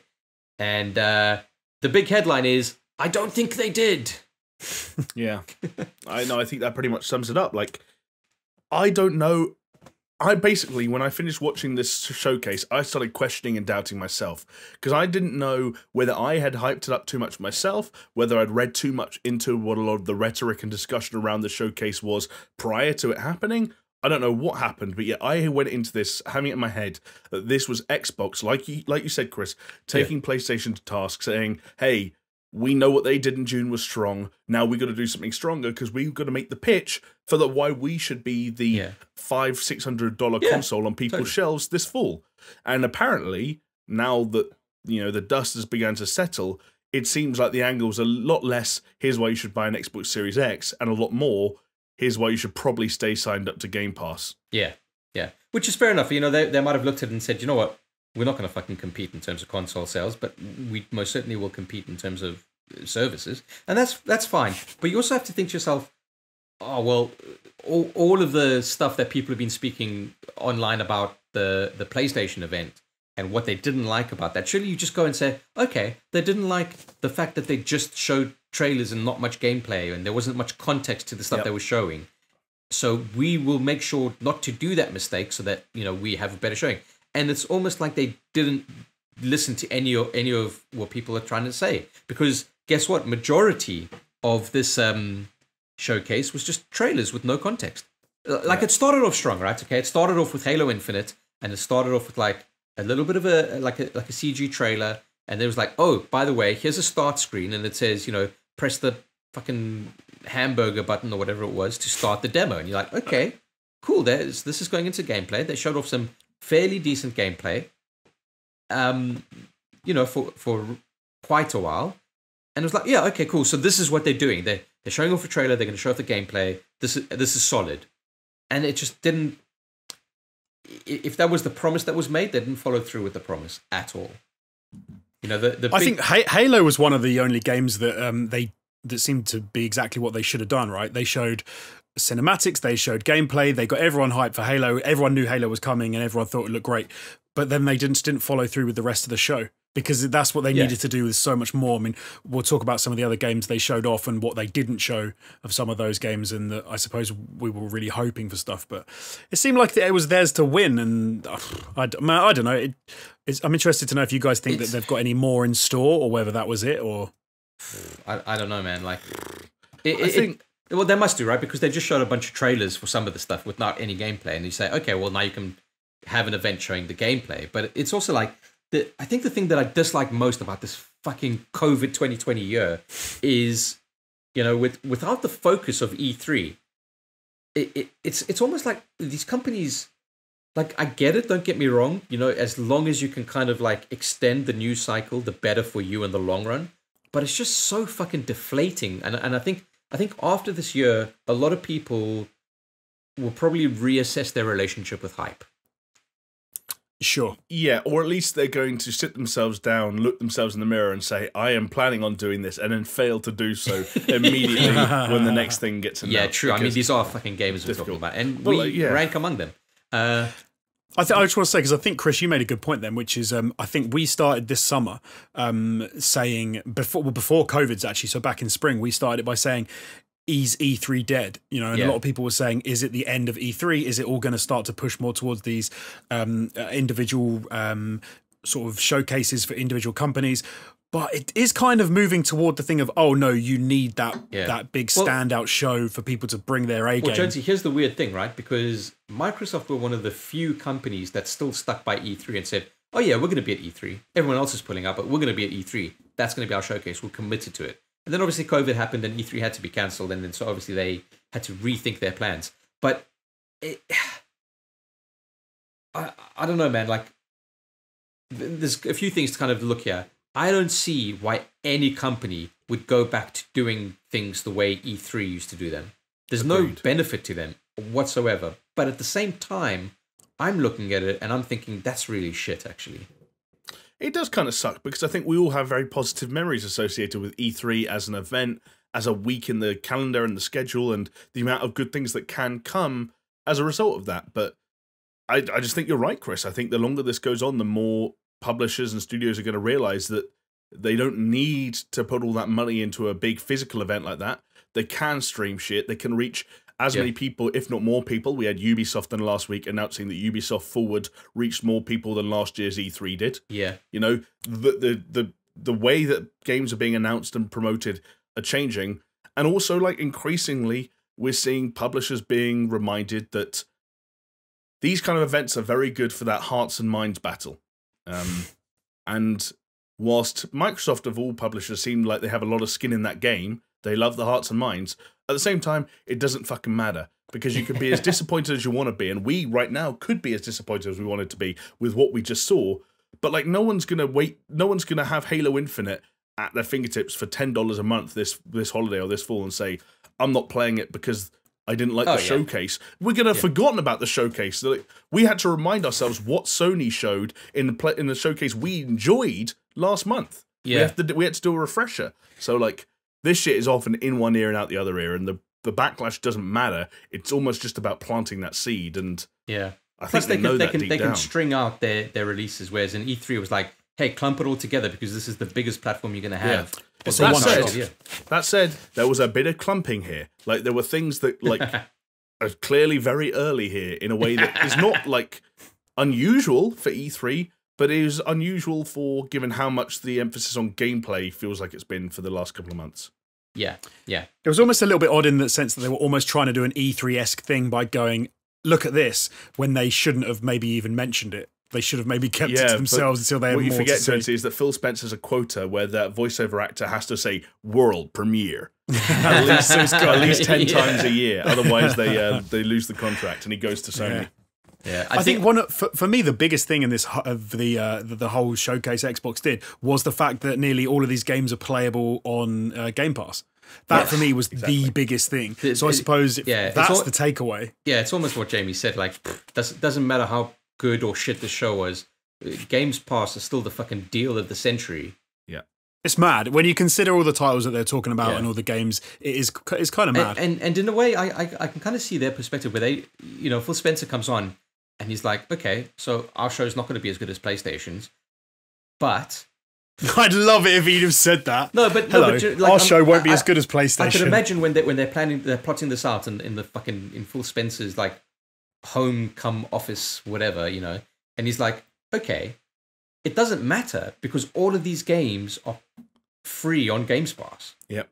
And the big headline is, I don't think they did. Yeah. I think that pretty much sums it up. Like, I don't know. I basically, when I finished watching this showcase, I started questioning and doubting myself, because I didn't know whether I had hyped it up too much myself, whether I'd read too much into what a lot of the rhetoric and discussion around the showcase was prior to it happening. I don't know what happened, but yeah, I went into this having it in my head that this was Xbox, like you said, Chris, taking PlayStation to task, saying, hey, we know what they did in June was strong. Now we got to do something stronger because we've got to make the pitch for why we should be the $500-$600 console on people's shelves this fall. And apparently, now that the dust has begun to settle, it seems like the angle's a lot less, here's why you should buy an Xbox Series X, and a lot more, here's why you should probably stay signed up to Game Pass. Yeah. Which is fair enough. They might have looked at it and said, you know what, we're not going to fucking compete in terms of console sales, but we most certainly will compete in terms of services. And that's fine. But you also have to think to yourself, oh, well, all of the stuff that people have been speaking online about the PlayStation event and what they didn't like about that, surely you just go and say, okay, they didn't like the fact that they just showed trailers and not much gameplay and there wasn't much context to the stuff they were showing. So we will make sure not to do that mistake so that, we have a better showing. And it's almost like they didn't listen to any of what people are trying to say. Because guess what? Majority of this showcase was just trailers with no context. Like it started off strong, right? Okay, it started off with Halo Infinite, and it started off with like a little bit of a CG trailer, and there was like, oh, by the way, here's a start screen, and it says, press the fucking hamburger button or whatever it was to start the demo, and you're like, okay, cool. This is going into gameplay. They showed off some fairly decent gameplay, for quite a while, and it was like, yeah, okay, cool. So this is what they're doing. They're showing off a trailer. They're going to show off the gameplay. This is solid, and it just didn't. If that was the promise that was made, they didn't follow through with the promise at all. I think Halo was one of the only games that that seemed to be exactly what they should have done. Right? They showed cinematics, they showed gameplay, they got everyone hyped for Halo. Everyone knew Halo was coming, and everyone thought it looked great. But then they didn't follow through with the rest of the show, because that's what they needed to do with so much more. I mean, we'll talk about some of the other games they showed off and what they didn't show of some of those games, and that I suppose we were really hoping for stuff. But it seemed like it was theirs to win, and I don't know. I'm interested to know if you guys think that they've got any more in store, or whether that was it, or... I don't know, man. Like, I think... Well, they must do, right? Because they just showed a bunch of trailers for some of the stuff without any gameplay, and you say, okay, well, now you can have an event showing the gameplay. But it's also like, I think the thing that I dislike most about this fucking COVID 2020 year is, without the focus of E3, it's almost like these companies, like, I get it, don't get me wrong, as long as you can kind of like extend the news cycle, the better for you in the long run. But it's just so fucking deflating. And I think after this year, a lot of people will probably reassess their relationship with hype. Sure. Yeah, or at least they're going to sit themselves down, look themselves in the mirror and say, I am planning on doing this, and then fail to do so immediately when the next thing gets announced. Yeah, true. I mean, these are fucking games we're talking about, and we rank among them. I just want to say, because I think, Chris, you made a good point then, which is I think we started this summer saying, before COVID's actually, so back in spring, we started it by saying, is E3 dead? And a lot of people were saying, is it the end of E3? Is it all going to start to push more towards these individual sort of showcases for individual companies? But it is kind of moving toward the thing of, oh no, you need that big standout show for people to bring their A game. Well, Jonesy, here's the weird thing, right? Because Microsoft were one of the few companies that still stuck by E3 and said, oh yeah, we're going to be at E3. Everyone else is pulling out, but we're going to be at E3. That's going to be our showcase. We're committed to it. And then obviously COVID happened and E3 had to be cancelled, and then so obviously they had to rethink their plans. But I don't know, man. Like, there's a few things to kind of look here. I don't see why any company would go back to doing things the way E3 used to do them. There's no benefit to them whatsoever. But at the same time, I'm looking at it and I'm thinking that's really shit, actually. It does kind of suck, because I think we all have very positive memories associated with E3 as an event, as a week in the calendar and the schedule, and the amount of good things that can come as a result of that. But I just think you're right, Chris. I think the longer this goes on, the more publishers and studios are going to realize that they don't need to put all that money into a big physical event like that. They can stream shit. They can reach as many people, if not more people. We had Ubisoft in last week announcing that Ubisoft Forward reached more people than last year's E3 did. Yeah. The way that games are being announced and promoted are changing. And also, like, increasingly, we're seeing publishers being reminded that these kind of events are very good for that hearts and minds battle. And whilst Microsoft of all publishers seem like they have a lot of skin in that game, they love the hearts and minds. At the same time, it doesn't fucking matter because you could be as disappointed as you want to be, and we right now could be as disappointed as we wanted to be with what we just saw. But like, no one's gonna have Halo Infinite at their fingertips for $10 a month this holiday or this fall and say, I'm not playing it because I didn't like the showcase. We're gonna have forgotten about the showcase. Like, we had to remind ourselves what Sony showed in the showcase we enjoyed last month. Yeah, we had to do a refresher. So like, this shit is often in one ear and out the other ear, and the backlash doesn't matter. It's almost just about planting that seed. And I think they can string out their releases, whereas in E3 it was like, hey, clump it all together because this is the biggest platform you're going to have. Yeah. That said, there was a bit of clumping here. Like, there were things that like are clearly very early here in a way that is not like unusual for E3, but it is unusual for given how much the emphasis on gameplay feels like it's been for the last couple of months. Yeah. It was almost a little bit odd in the sense that they were almost trying to do an E3-esque thing by going, look at this, when they shouldn't have maybe even mentioned it. They should have maybe kept it to themselves until they had more to say. What you forget, Tony, is that Phil Spencer's a quota where that voiceover actor has to say world premiere at least 10 times a year. Otherwise, they lose the contract and he goes to Sony. Yeah, I think for me the biggest thing in this the whole showcase Xbox did was the fact that nearly all of these games are playable on Game Pass. That for me was the biggest thing. So I suppose that's the takeaway. Yeah, it's almost what Jamie said. Like, doesn't matter how good or shit the show was, Games Pass is still the fucking deal of the century. Yeah, it's mad when you consider all the titles that they're talking about and all the games. It's kind of mad. And in a way, I can kind of see their perspective where they, Phil Spencer comes on and he's like, okay, so our show's not going to be as good as PlayStation's, but I'd love it if he'd have said that. No, but our show won't be as good as PlayStation. I can imagine when they're plotting this out in Phil Spencer's like home come office, whatever, and he's like, okay, it doesn't matter because all of these games are free on Games Pass. Yep.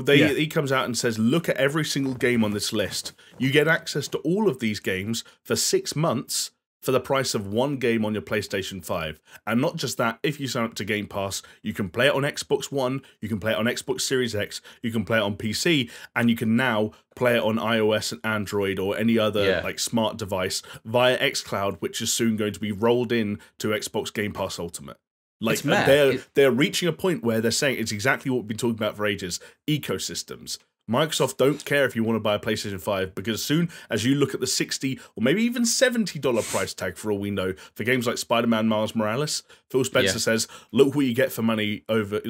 He comes out and says, look at every single game on this list. You get access to all of these games for 6 months for the price of one game on your PlayStation 5. And not just that, if you sign up to Game Pass, you can play it on Xbox One, you can play it on Xbox Series X, you can play it on PC, and you can now play it on iOS and Android or any other like smart device via xCloud, which is soon going to be rolled in to Xbox Game Pass Ultimate. Like, they're reaching a point where they're saying it's exactly what we've been talking about for ages, ecosystems. Microsoft don't care if you want to buy a PlayStation 5 because as soon as you look at the $60 or maybe even $70 price tag for all we know for games like Spider-Man Miles Morales, Phil Spencer says, look what you get for your money over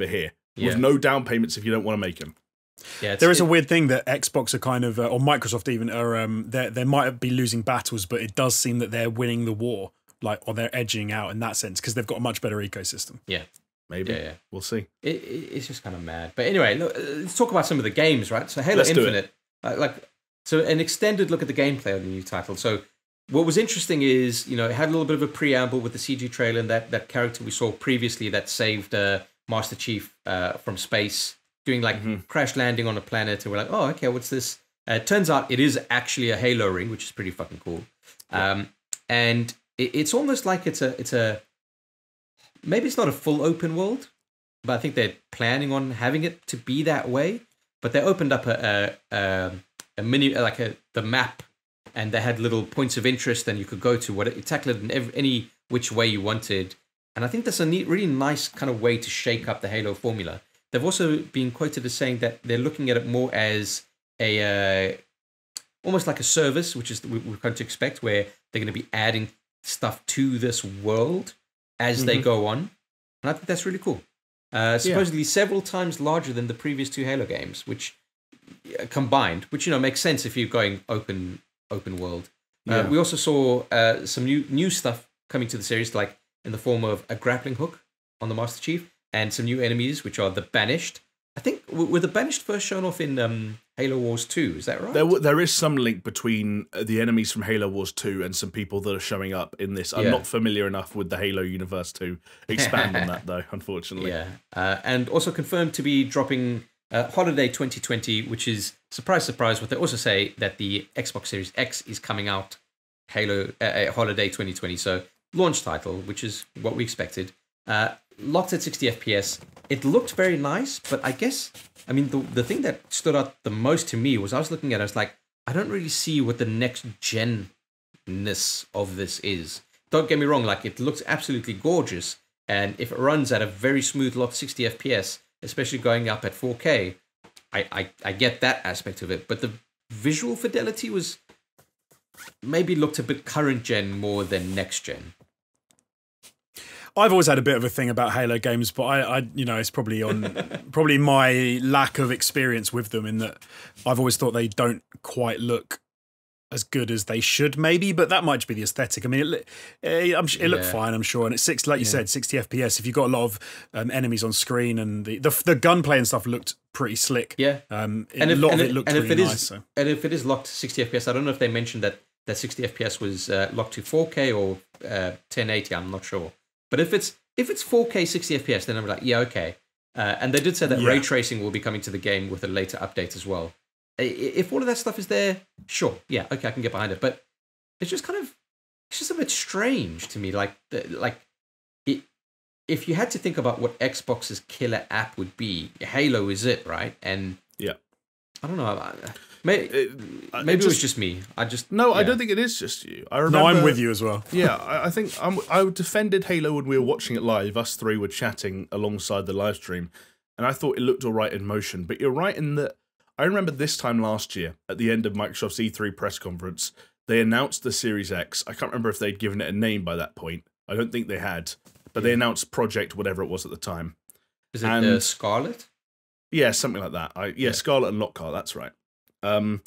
here with no down payments if you don't want to make them. Yeah, there is a weird thing that Xbox are kind of, or Microsoft even, are they might be losing battles, but it does seem that they're winning the war, or they're edging out in that sense because they've got a much better ecosystem. Yeah. Maybe. Yeah. We'll see. It's just kind of mad. But anyway, look, let's talk about some of the games, right? So Halo Infinite, so an extended look at the gameplay of the new title. So what was interesting is, it had a little bit of a preamble with the CG trailer and that character we saw previously that saved Master Chief from space, doing crash landing on a planet. And we're like, oh, okay, what's this? Turns out it is actually a Halo ring, which is pretty fucking cool. Yeah. And it's almost like it's a maybe it's not a full open world, but I think they're planning on having it to be that way. But they opened up a mini, the map, and they had little points of interest, and you could go to tackle it in any which way you wanted. And I think that's a really nice kind of way to shake up the Halo formula. They've also been quoted as saying that they're looking at it more as almost like a service, which is we're going to expect, where they're going to be adding stuff to this world as they go on. And I think that's really cool. Supposedly several times larger than the previous two Halo games, which combined, which makes sense if you're going open world. We also saw some new stuff coming to the series, like in the form of a grappling hook on the Master Chief, and some new enemies, which are the Banished. I think were the Banished first shown off in Halo Wars 2, is that right? There is some link between the enemies from Halo Wars 2 and some people that are showing up in this. I'm not familiar enough with the Halo universe to expand on that, though, unfortunately. Yeah, and also confirmed to be dropping Holiday 2020, which is, surprise, surprise, what they also say that the Xbox Series X is coming out Holiday 2020, so launch title, which is what we expected. Locked at 60 FPS. It looked very nice, but I guess, I mean, the thing that stood out the most to me was I was looking at it, I was like, I don't really see what the next gen-ness of this is. Don't get me wrong, like, it looks absolutely gorgeous, and if it runs at a very smooth locked 60 FPS, especially going up at 4K, I get that aspect of it, but the visual fidelity was maybe looked a bit current gen more than next gen. I've always had a bit of a thing about Halo games, but I you know, it's probably probably my lack of experience with them in that I've always thought they don't quite look as good as they should, maybe. But that might just be the aesthetic. I mean, it looked fine, I'm sure, and it's like you said, 60 FPS. If you've got a lot of enemies on screen, and the gunplay and stuff looked pretty slick. Yeah, and a lot of it looked really nice. And if it is locked to 60 FPS, I don't know if they mentioned that 60 FPS was locked to 4K or 1080. I'm not sure. But if it's 4K 60 FPS, then I'm like, yeah, okay. And they did say that ray tracing will be coming to the game with a later update as well. If all of that stuff is there, sure, yeah, okay, I can get behind it. But it's just a bit strange to me. If you had to think about what Xbox's killer app would be, Halo is it, right? And yeah, I don't know. Maybe it was just me. I don't think it is just you. I remember. No, I'm with you as well. Yeah, I think I defended Halo when we were watching it live. Us three were chatting alongside the live stream, and I thought it looked all right in motion. But you're right in that. I remember this time last year, at the end of Microsoft's E3 press conference, they announced the Series X. I can't remember if they'd given it a name by that point. I don't think they had, but they announced Project whatever it was at the time. Is it Scarlet? Yeah, something like that. Scarlet and Lockhart. That's right. And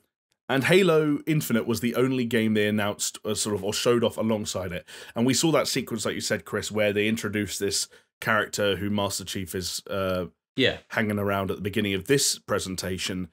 Halo Infinite was the only game they announced or showed off alongside it. And we saw that sequence, like you said, Chris, where they introduced this character who Master Chief is hanging around at the beginning of this presentation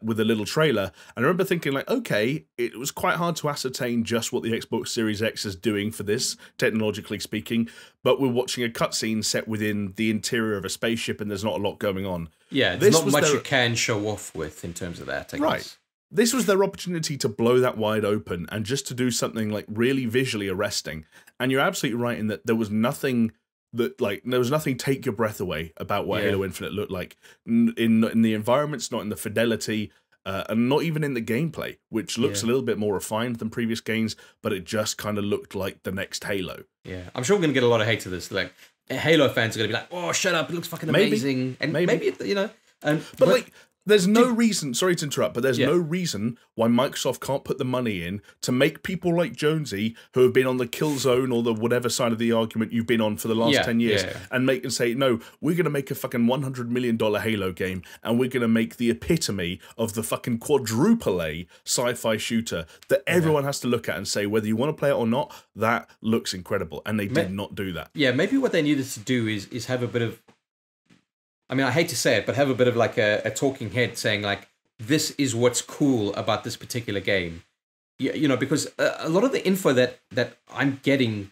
with a little trailer. And I remember thinking, like, okay, it was quite hard to ascertain just what the Xbox Series X is doing for this, technologically speaking, but we're watching a cutscene set within the interior of a spaceship and there's not a lot going on. Yeah, there's not much you can show off with in terms of that, I guess. This was their opportunity to blow that wide open and just to do something like really visually arresting. And you're absolutely right in that there was nothing take your breath away about what Halo Infinite looked like in the environments, not in the fidelity, and not even in the gameplay, which looks a little bit more refined than previous games, but it just kind of looked like the next Halo. Yeah, I'm sure we're going to get a lot of hate to this. Like, Halo fans are going to be like, oh, shut up, it looks fucking amazing. And maybe you know... But like... There's no reason, sorry to interrupt, but there's no reason why Microsoft can't put the money in to make people like Jonesy, who have been on the kill zone or the whatever side of the argument you've been on for the last 10 years, and say, no, we're going to make a fucking $100 million Halo game, and we're going to make the epitome of the fucking quadruple A sci-fi shooter that everyone has to look at and say, whether you want to play it or not, that looks incredible. And they did not do that. Yeah, maybe what they needed to do is have a bit of... I mean, I hate to say it, but have a bit of like a talking head saying like, this is what's cool about this particular game. You know, because a lot of the info that I'm getting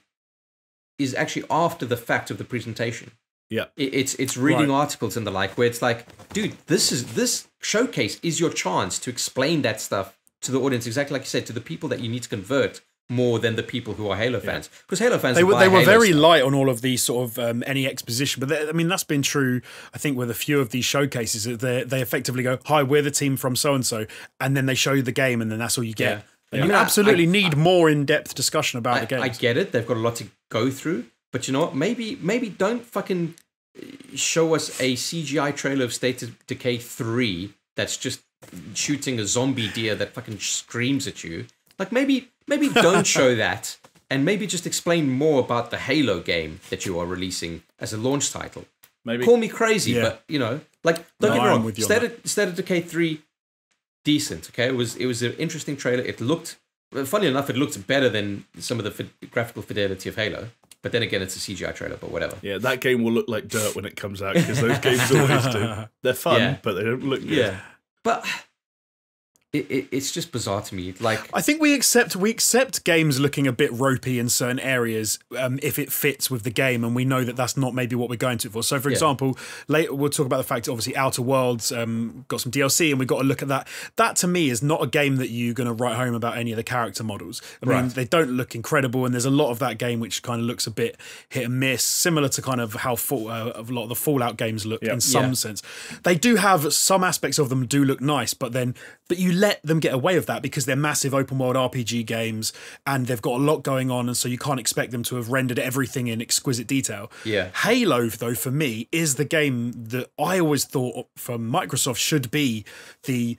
is actually after the fact of the presentation. Yeah. It's reading articles and the like, where it's like, dude, this showcase is your chance to explain that stuff to the audience, exactly like you said, to the people that you need to convert more than the people who are Halo fans, because Halo fans they were very stuff. light on all of these sort of any exposition, but I mean that's been true. I think with a few of these showcases, they effectively go, "Hi, we're the team from so and so," and then they show you the game, and then that's all you get. Yeah. You absolutely need more in-depth discussion about the game. I get it; they've got a lot to go through, but you know what? Maybe don't fucking show us a CGI trailer of State of Decay 3 that's just shooting a zombie deer that fucking screams at you. Like maybe don't show that, and maybe just explain more about the Halo game that you are releasing as a launch title. Maybe call me crazy, but you know, like don't get me wrong. State of Decay 3, decent. Okay, it was an interesting trailer. It looked, funny enough, it looked better than some of the graphical fidelity of Halo. But then again, it's a CGI trailer, but whatever. Yeah, that game will look like dirt when it comes out, because those games always do. They're fun, but they don't look good. Yeah, but it's just bizarre to me. Like, I think we accept games looking a bit ropey in certain areas if it fits with the game, and we know that that's not maybe what we're going to it for. So, for example, later we'll talk about the fact that obviously Outer Worlds got some DLC, and we've got to look at that. That to me is not a game that you're going to write home about any of the character models. I mean, they don't look incredible, and there's a lot of that game which kind of looks a bit hit and miss, similar to kind of how a lot of the Fallout games look in some sense. They do have some aspects of them do look nice, but you let them get away with that because they're massive open world RPG games and they've got a lot going on, and so you can't expect them to have rendered everything in exquisite detail. Halo, though, for me, is the game that I always thought from Microsoft should be the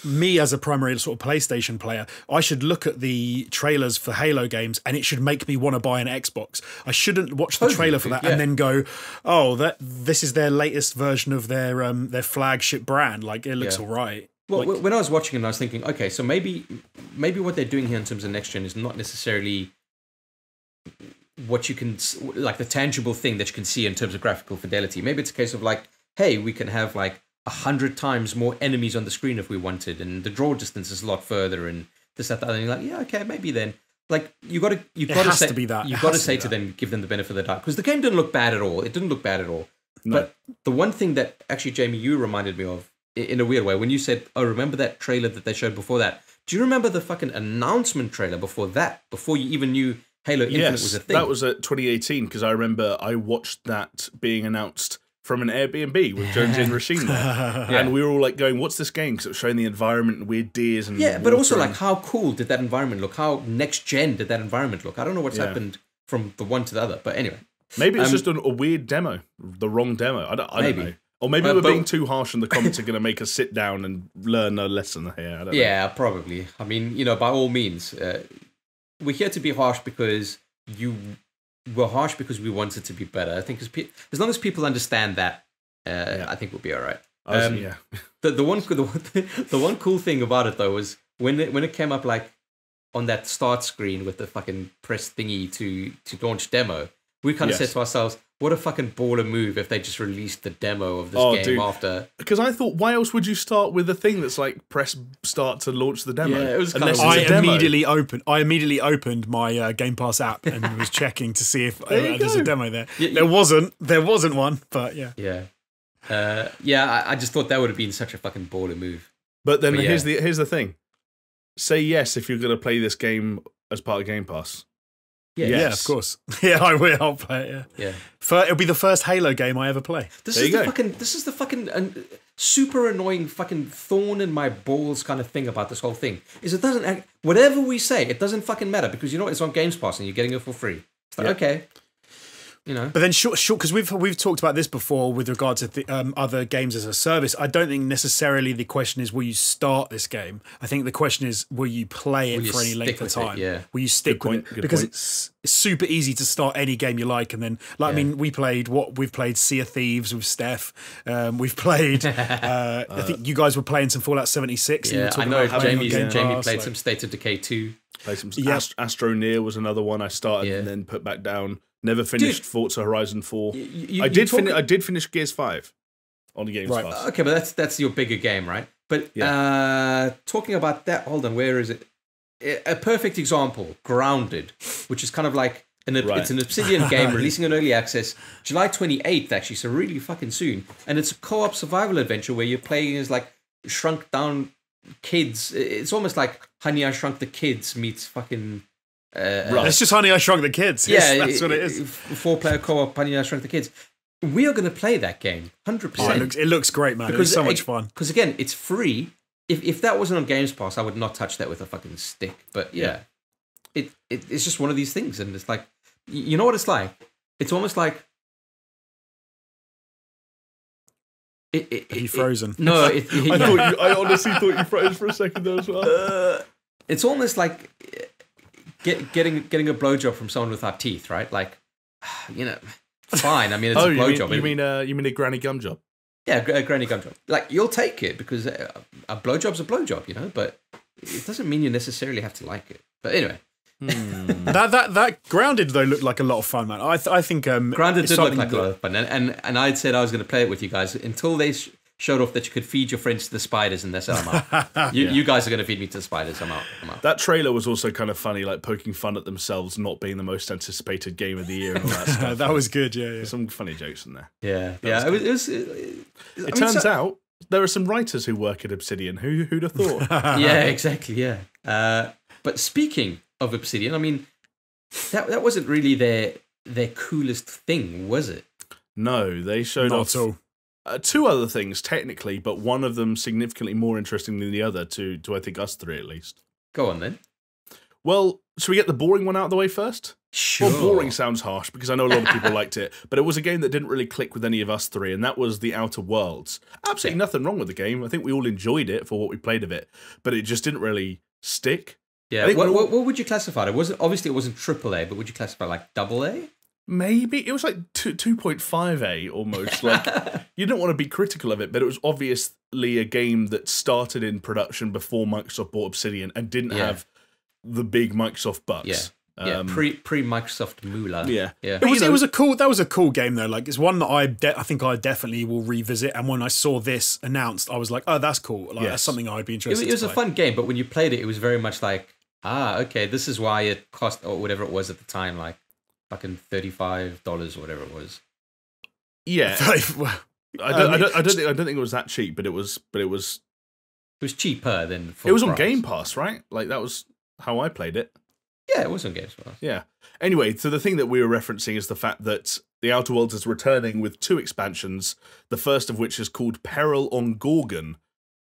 me as a primary sort of PlayStation player, I should look at the trailers for Halo games and it should make me want to buy an Xbox. I shouldn't watch the trailer for that and then go, oh, this is their latest version of their flagship brand. Like, it looks all right. Well, when I was watching it, I was thinking, okay, so maybe what they're doing here in terms of next gen is not necessarily what you can, like the tangible thing that you can see in terms of graphical fidelity. Maybe it's a case of like, hey, we can have like 100 times more enemies on the screen if we wanted, and the draw distance is a lot further, and this, that, and you're like, yeah, okay, maybe then. Like, you got to say to them, give them the benefit of the doubt, because the game didn't look bad at all. It didn't look bad at all. No. But the one thing that actually, Jamie, you reminded me of in a weird way when you said, "Oh, remember that trailer that they showed before that?" Do you remember the fucking announcement trailer before that? Before you even knew Halo Infinite was a thing? That was at 2018, because I remember I watched that being announced from an Airbnb with Jonesy and Rasheen there. And we were all like going, what's this game? Because it was showing the environment and weird deers and but also like how cool did that environment look? How next gen did that environment look? I don't know what's happened from the one to the other, but anyway. Maybe it's just a weird demo, the wrong demo. I don't know. Or maybe we're being too harsh and the comments are going to make us sit down and learn a lesson here. I don't know. Probably. I mean, by all means, we're here to be harsh because we're harsh because we want it to be better. I think as long as people understand that, I think we'll be all right. The one cool thing about it though was when it came up like on that start screen with the fucking press thingy to launch demo, we kind of said to ourselves, what a fucking baller move if they just released the demo of this game after. Because I thought, why else would you start with a thing that's like press start to launch the demo? Yeah, it was I immediately opened my Game Pass app and was checking to see if there's a demo there. There wasn't one, but yeah. I just thought that would have been such a fucking baller move. But then here's the thing. Say yes if you're going to play this game as part of Game Pass. Yeah, of course. Yeah, I will. I'll play it. Yeah. It'll be the first Halo game I ever play. This is the fucking super annoying fucking thorn in my balls kind of thing about this whole thing. Is it doesn't whatever we say, it doesn't fucking matter because it's on Games Pass and you're getting it for free. It's like okay. But then sure, because we've talked about this before with regard to the, other games as a service. I don't think necessarily the question is will you start this game. I think the question is will you play it for any length of time? Will you stick with it? Because it's super easy to start any game you like, and then I mean we've played Sea of Thieves with Steph. We've played. I think you guys were playing some Fallout 76. Yeah, I know. Jamie played some State of Decay 2. Played some Astroneer was another one I started and then put back down. Never finished Forza Horizon 4. I did finish Gears 5 on the Games Pass. Okay, but that's your bigger game, right? But talking about that, hold on, where is it? A perfect example, Grounded, which is kind of like it's an Obsidian game releasing in early access July 28th, actually, so really fucking soon. And it's a co-op survival adventure where you're playing as like shrunk down kids. It's almost like Honey, I Shrunk the Kids meets fucking... It's just Honey, I Shrunk the Kids. That's what it is. 4-player co-op Honey, I Shrunk the Kids. We are going to play that game, 100%. It looks great, man. It's so much fun. Because again, it's free. If that wasn't on Games Pass, I would not touch that with a fucking stick. But it's just one of these things, and it's like, you know what it's like? It's almost like. Are you frozen? No, I honestly thought you froze for a second there as well. It's almost like. Getting a blowjob from someone without teeth, right? Like, fine. I mean, it's a blowjob. You mean a granny gum job? Yeah, a granny gum job. Like, you'll take it because a blowjob's a blowjob, but it doesn't mean you necessarily have to like it. But anyway. That Grounded, though, looked like a lot of fun, man. I think... Grounded did look like a lot of fun. And I'd said I was going to play it with you guys until they showed off that you could feed your friends to the spiders, and they said, I'm out. You guys are going to feed me to the spiders. I'm out. That trailer was also kind of funny, like poking fun at themselves not being the most anticipated game of the year and all that stuff. That was good, yeah. There's some funny jokes in there. Yeah. It turns out there are some writers who work at Obsidian. Who'd have thought? Yeah, exactly, yeah. But speaking of Obsidian, I mean, that wasn't really their coolest thing, was it? No, they showed off two other things, technically, but one of them significantly more interesting than the other, to I think us three at least. Go on, then. Well, should we get the boring one out of the way first? Sure. Well, boring sounds harsh, because I know a lot of people liked it, but it was a game that didn't really click with any of us three, and that was The Outer Worlds. Absolutely nothing wrong with the game. I think we all enjoyed it for what we played of it, but it just didn't really stick. Yeah, what would you classify it? Obviously, it wasn't AAA, but would you classify it like AA? Maybe. It was like 2.5A almost. Like, you don't want to be critical of it, but it was obviously a game that started in production before Microsoft bought Obsidian and didn't have the big Microsoft bucks. Yeah, pre Microsoft moolah. Yeah. It was a cool game though. Like, it's one that I think I definitely will revisit. And when I saw this announced, I was like, oh, that's cool. Like, that's something I'd be interested in. It was a fun game, but when you played it, it was very much like, okay, this is why it cost, or whatever it was at the time, like fucking $35 or whatever it was. Yeah. I don't think it was that cheap, but it was cheaper than full It was on price. Game Pass, right? Like, that was how I played it. Yeah, it was on Game Pass. Yeah. Anyway, so the thing that we were referencing is the fact that The Outer Worlds is returning with 2 expansions, the first of which is called Peril on Gorgon,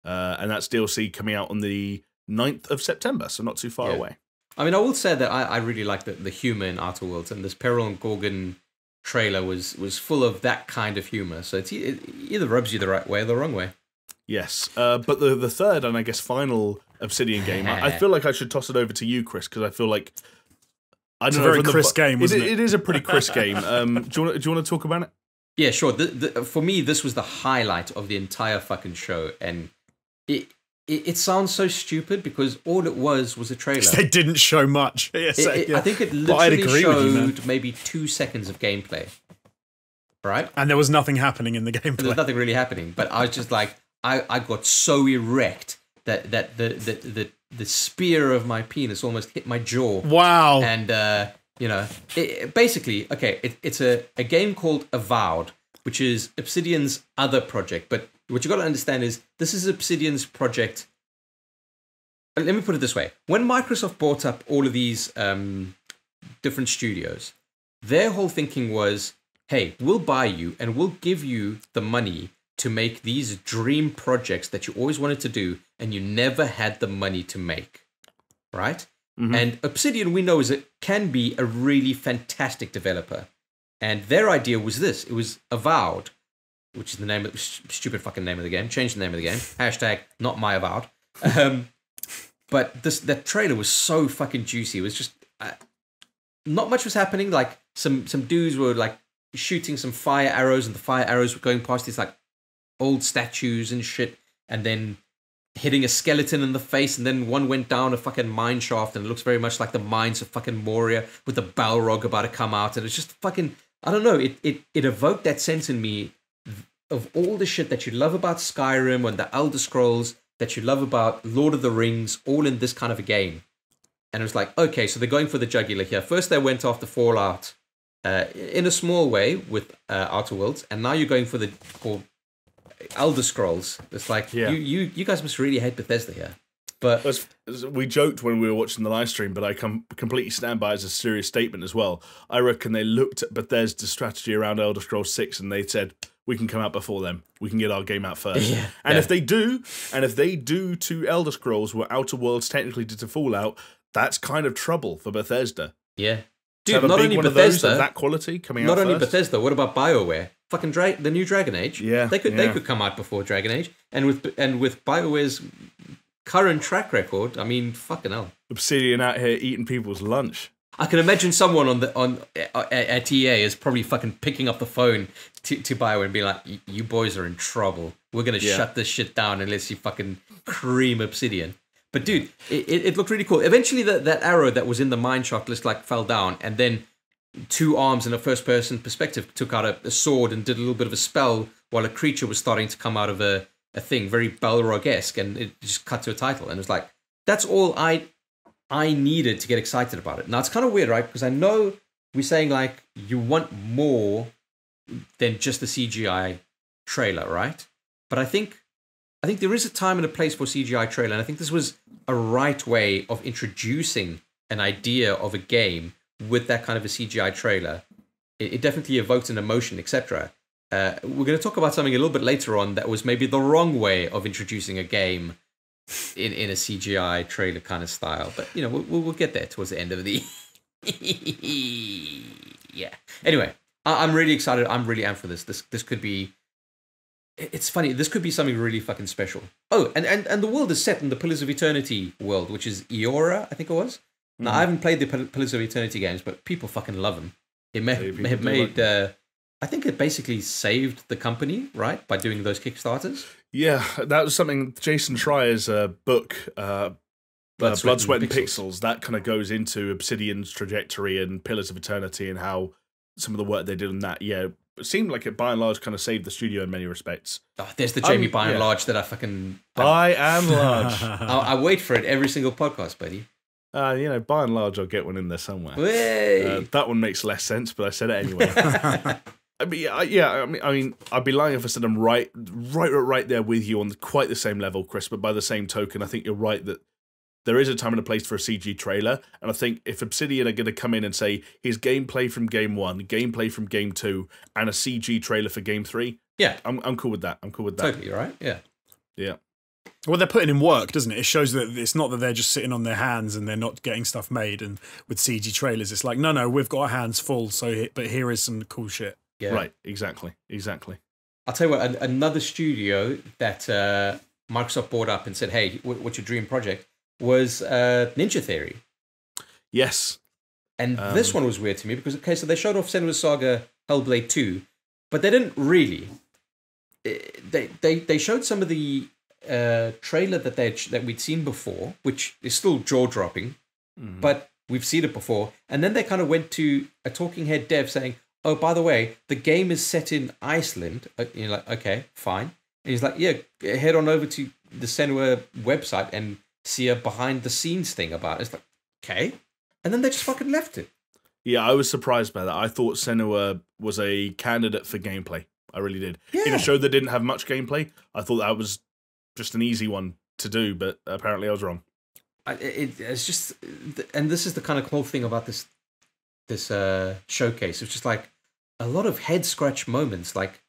and that's DLC coming out on the 9th of September, so not too far away. I mean, I will say that I really like the humor in Outer Worlds, and this Peril on Gorgon trailer was full of that kind of humor, so it either rubs you the right way or the wrong way. Yes, but the third and I guess final Obsidian game, I feel like I should toss it over to you, Chris, because I feel like it's a very crisp game, isn't it? It is a pretty crisp game. Do you want to talk about it? Yeah, sure. For me, this was the highlight of the entire fucking show, and it sounds so stupid because all it was a trailer. They didn't show much. I think it literally showed maybe 2 seconds of gameplay, right? And there was nothing happening in the gameplay. There was nothing really happening, but I was just like, I got so erect that the spear of my penis almost hit my jaw. Wow. And basically, okay, it's a game called Avowed, which is Obsidian's other project. But what you got to understand is this is Obsidian's project. Let me put it this way: when Microsoft bought up all of these different studios, their whole thinking was, "Hey, we'll buy you and we'll give you the money to make these dream projects that you always wanted to do and you never had the money to make." Right? Mm-hmm. And Obsidian, we know, can be a really fantastic developer. And their idea was this. It was Avowed, which is the name of the stupid fucking name of the game. Change the name of the game. Hashtag not my Avowed. But that trailer was so fucking juicy. It was just not much was happening. Like some dudes were like shooting some fire arrows, and the fire arrows were going past these like old statues and shit, and then hitting a skeleton in the face, and then one went down a fucking mine shaft, and it looks very much like the mines of fucking Moria with the Balrog about to come out, and it's just fucking, I don't know, it evoked that sense in me of all the shit that you love about Skyrim and the Elder Scrolls, that you love about Lord of the Rings, all in this kind of a game. And it was like, okay, so they're going for the jugular here. First they went after Fallout in a small way with Outer Worlds, and now you're going for Elder Scrolls. It's like, you guys must really hate Bethesda here. But we joked when we were watching the live stream, but I completely stand by as a serious statement as well. I reckon they looked at Bethesda's strategy around Elder Scrolls 6 and they said, we can come out before them. We can get our game out first. If they do to Elder Scrolls what Outer Worlds technically did to Fallout, that's kind of trouble for Bethesda. Yeah. Dude, not only Bethesda, of that quality coming out not first. only Bethesda, what about BioWare? Fucking the new Dragon Age. Yeah, they could come out before Dragon Age, and with BioWare's current track record, I mean, fucking hell. Obsidian out here eating people's lunch. I can imagine someone at EA is probably fucking picking up the phone to BioWare and being like, "You boys are in trouble. We're gonna shut this shit down unless you fucking cream Obsidian." But dude, it looked really cool. Eventually, that arrow that was in the mine shaft list like fell down, and then 2 arms in a first-person perspective took out a sword and did a little bit of a spell while a creature was starting to come out of a thing, very Balrog-esque, and it just cut to a title. And it was like, that's all I needed to get excited about it. Now, it's kind of weird, right? Because I know we're saying, like, you want more than just the CGI trailer, right? But I think there is a time and a place for CGI trailer, and I think this was a right way of introducing an idea of a game with that kind of a CGI trailer. It definitely evoked an emotion, etc. We're going to talk about something a little bit later on that was maybe the wrong way of introducing a game in a CGI trailer kind of style. But, you know, we'll get there towards the end of the... yeah. Anyway, I'm really excited. I'm really amped for this. This could be... It's funny. This could be something really fucking special. Oh, and the world is set in the Pillars of Eternity world, which is Eora, I think it was. Now, I haven't played the Pillars of Eternity games, but people fucking love them. It may have made... I think it basically saved the company, right, by doing those Kickstarters. Yeah, that was something. Jason Schreier's book, Blood, Sweat, and Pixels, that kind of goes into Obsidian's trajectory and Pillars of Eternity and how some of the work they did on that. Yeah, it seemed like it by and large kind of saved the studio in many respects. Oh, there's the Jamie by and large that I fucking... By and large. I wait for it every single podcast, buddy. You know, by and large, I'll get one in there somewhere. That one makes less sense, but I said it anyway. I mean, I'd be lying if I said I'm right there with you on quite the same level, Chris. But by the same token, I think you're right that there is a time and a place for a CG trailer. And I think if Obsidian are going to come in and say, here's gameplay from Game 1, gameplay from Game 2, and a CG trailer for Game 3, yeah, I'm cool with that. I'm cool with that. Totally, right? Yeah. Yeah. Well, they're putting in work, doesn't it? It shows that it's not that they're just sitting on their hands and they're not getting stuff made. And with CG trailers, it's like, no, we've got our hands full. But here is some cool shit. Yeah. Right, exactly. I'll tell you what, another studio that Microsoft brought up and said, hey, what's your dream project, was Ninja Theory. Yes. And this one was weird to me because, okay, so they showed off Senua's Saga Hellblade 2, but they didn't really. They showed some of the trailer that we'd seen before, which is still jaw-dropping, but we've seen it before. And then they kind of went to a talking head dev saying, oh, by the way, the game is set in Iceland. You're like, okay, fine. And he's like, yeah, head on over to the Senua website and see a behind-the-scenes thing about it. It's like, okay. And then they just fucking left it. Yeah, I was surprised by that. I thought Senua was a candidate for gameplay. I really did. Yeah. In a show that didn't have much gameplay, I thought that was just an easy one to do, but apparently I was wrong. It's just... And this is the kind of cool thing about this showcase. It's just like a lot of head scratch moments. Like,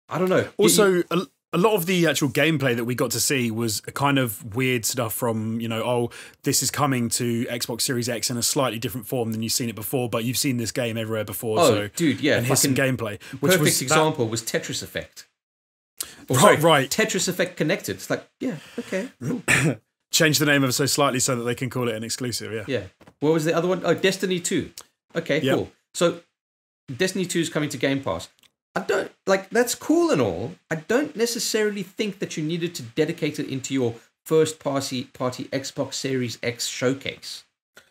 I don't know. Also, a lot of the actual gameplay that we got to see was a kind of weird stuff from, you know, oh, this is coming to Xbox Series X in a slightly different form than you've seen it before, but you've seen this game everywhere before. Oh, so, dude, yeah. And here's some gameplay. Which perfect example was Tetris Effect. Right. Tetris Effect Connected. It's like, yeah, okay, cool. Change the name ever so slightly so that they can call it an exclusive, yeah. Yeah. What was the other one? Oh, Destiny 2. Okay, cool. So, Destiny 2 is coming to Game Pass. I don't, like, that's cool and all. I don't necessarily think that you needed to dedicate it into your first party Xbox Series X showcase,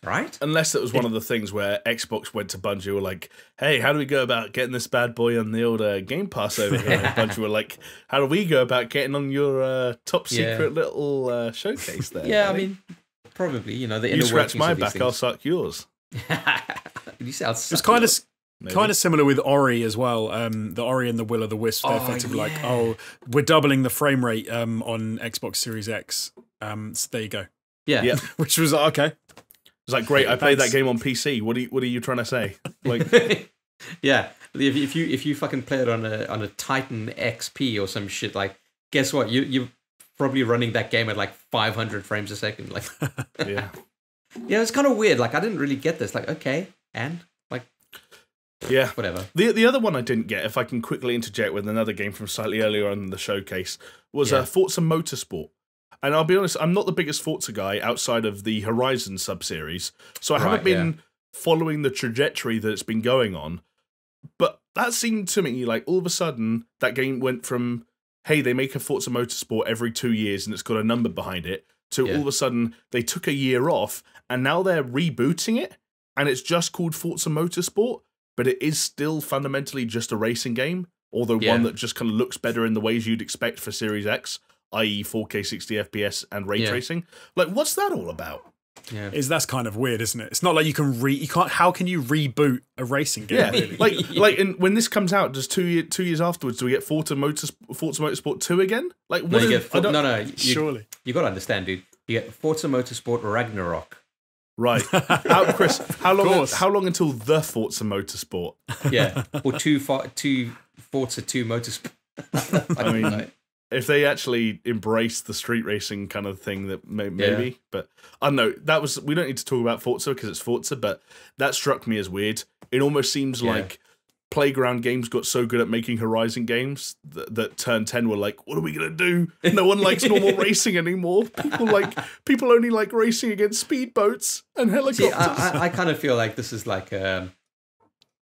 right? Unless it was one of the things where Xbox went to Bungie, were like, hey, how do we go about getting this bad boy on the old Game Pass over here? And Bungie were like, how do we go about getting on your top secret little showcase there? Yeah, buddy? I mean, probably, you know, the inner you scratch my back, things. I'll suck yours. It's kind of similar with Ori as well. The Ori and the Will of the Wisp, they're effectively like, oh, we're doubling the frame rate on Xbox Series X. So there you go. Yeah. Which was okay. It's like, great, I played that game on PC. What are you trying to say? Like, yeah, if you fucking play it on a Titan XP or some shit, like, guess what? You're probably running that game at like 500 frames a second. Like, yeah, it's kind of weird. Like, I didn't really get this. Like, okay, and like, yeah, whatever. The other one I didn't get, if I can quickly interject with another game from slightly earlier on in the showcase, was Forza Motorsport. And I'll be honest, I'm not the biggest Forza guy outside of the Horizon sub-series, so I haven't been following the trajectory that it's been going on. But that seemed to me like all of a sudden that game went from, hey, they make a Forza Motorsport every 2 years and it's got a number behind it, to all of a sudden they took a year off and now they're rebooting it and it's just called Forza Motorsport, but it is still fundamentally just a racing game. or the Yeah. one that just kind of looks better in the ways you'd expect for Series X, i.e. 4K 60 FPS and ray tracing. Like, what's that all about? Yeah. That's kind of weird, isn't it? It's not like you can't. How can you reboot a racing game? Yeah, Really? and when this comes out, does 2 years afterwards, do we get Forza Motorsport 2 again? Like, No, what? Surely. You got to understand, dude. You get Forza Motorsport Ragnarok. Right, Chris. How long until the Forza Motorsport? Yeah, or two Forza 2 Motorsport. I mean, if they actually embrace the street racing kind of thing, that maybe. But I don't know. We don't need to talk about Forza because it's Forza, but that struck me as weird. It almost seems like Playground Games got so good at making Horizon games that Turn 10 were like, what are we gonna do? No one likes normal racing anymore. People only like racing against speedboats and helicopters. See, I kind of feel like this is like